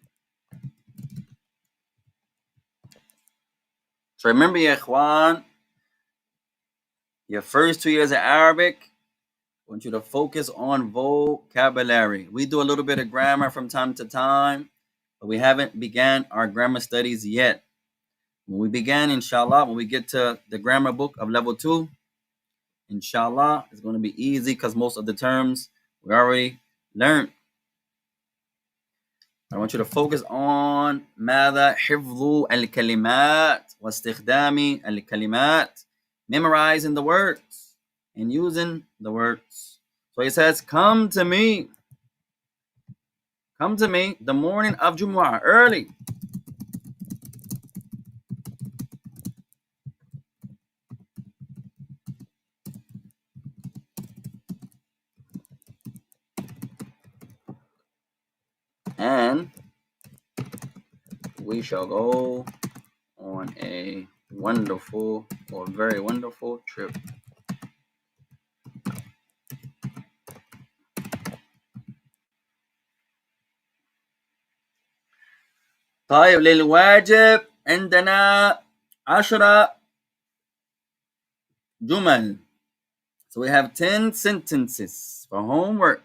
So remember, ya ikhwan, your first 2 years of Arabic, I want you to focus on vocabulary. We do a little bit of grammar from time to time, but we haven't began our grammar studies yet. When we begin, inshallah, when we get to the grammar book of level 2, inshallah, it's going to be easy because most of the terms we already learned. I want you to focus on ماذا حفظ الكلمات واستخدام الكلمات, memorizing the words and using the words. So he says, come to me the morning of Jumu'ah, early. And we shall go on a wonderful or very wonderful trip. طيب للواجب عندنا 10 جمل. So we have 10 sentences for homework.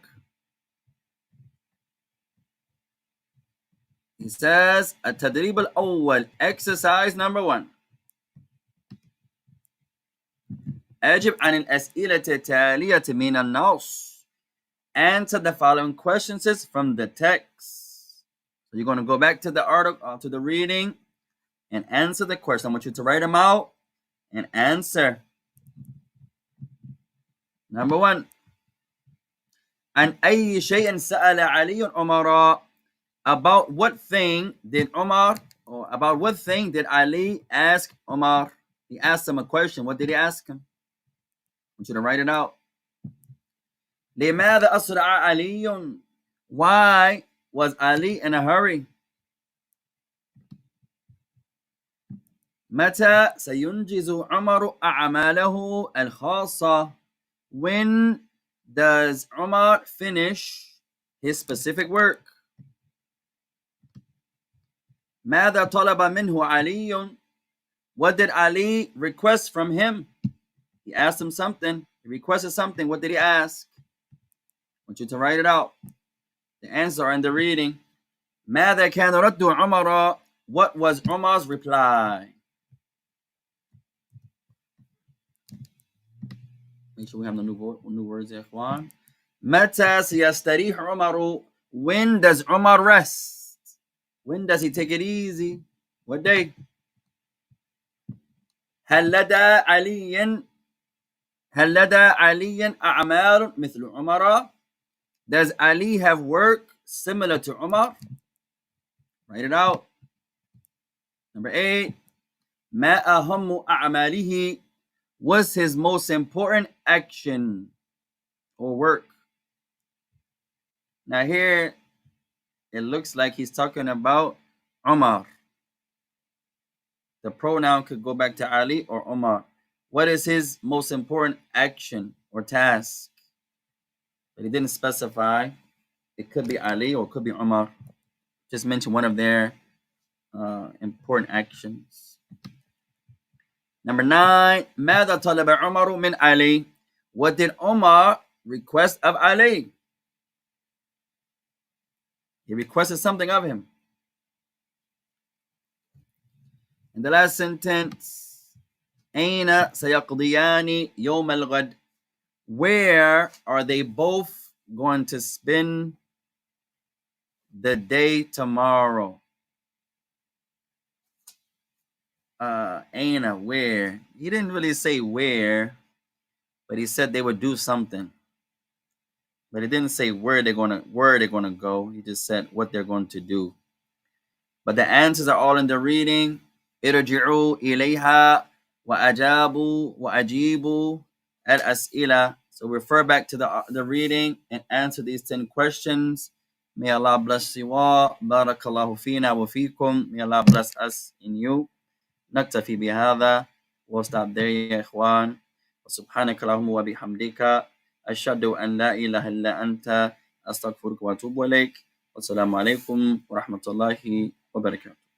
He says التدريب الأول, exercise number 1. أجب عن الأسئلة التالية من النص. answer the following questions from the text. So you're going to go back to the article, to the reading, and answer the question. I want you to write them out and answer. Number 1. عن أي شيء سأل علي عمر. About what thing did Umar, or about what thing did Ali ask Umar? He asked him a question. What did he ask him? I want you to write it out. لماذا أسرع علي? Why was Ali in a hurry? متى سينجز عمر أعماله الخاصة? When does Umar finish his specific work? ماذا طلب منه علي? What did Ali request from him? He asked him something. He requested something. What did he ask? I want you to write it out. The answer in the reading. ماذا كان رد عمر? What was Umar's reply? Make sure we have the new words there. متى سيستريح عمر? When does Umar rest? When does he take it easy? What day? هل لدى علي أعمال مثل عمر? Does Ali have work similar to Umar? Write it out. Number 8. ما أهم أعماله? What's his most important action or work? Now here, it looks like he's talking about Umar. The pronoun could go back to Ali or Umar. What is his most important action or task? But he didn't specify. It could be Ali or it could be Umar. Just mention one of their important actions. Number 9. ماذا طلب عمر من علي? What did Umar request of Ali? He requested something of him. In the last sentence, أين سيقضيان يوم الغد? Where are they both going to spend the day tomorrow? Aina, where? He didn't really say where, but he said they would do something. But he didn't say where they're gonna go. He just said what they're going to do. But the answers are all in the reading. ارجعوا إليها وأجابوا وأجيبوا الأسئلة. So refer back to the reading and answer these 10 questions. May Allah bless you all. Barakallahu fina wa fikum. May Allah bless us in you. نكتفي بهذا. We'll stop there يا إخوان. وسبحانك اللهم وبحمدك أشهد أن لا إله إلا أنت أستغفرك وأتوب إليك. والسلام عليكم ورحمة الله وبركاته.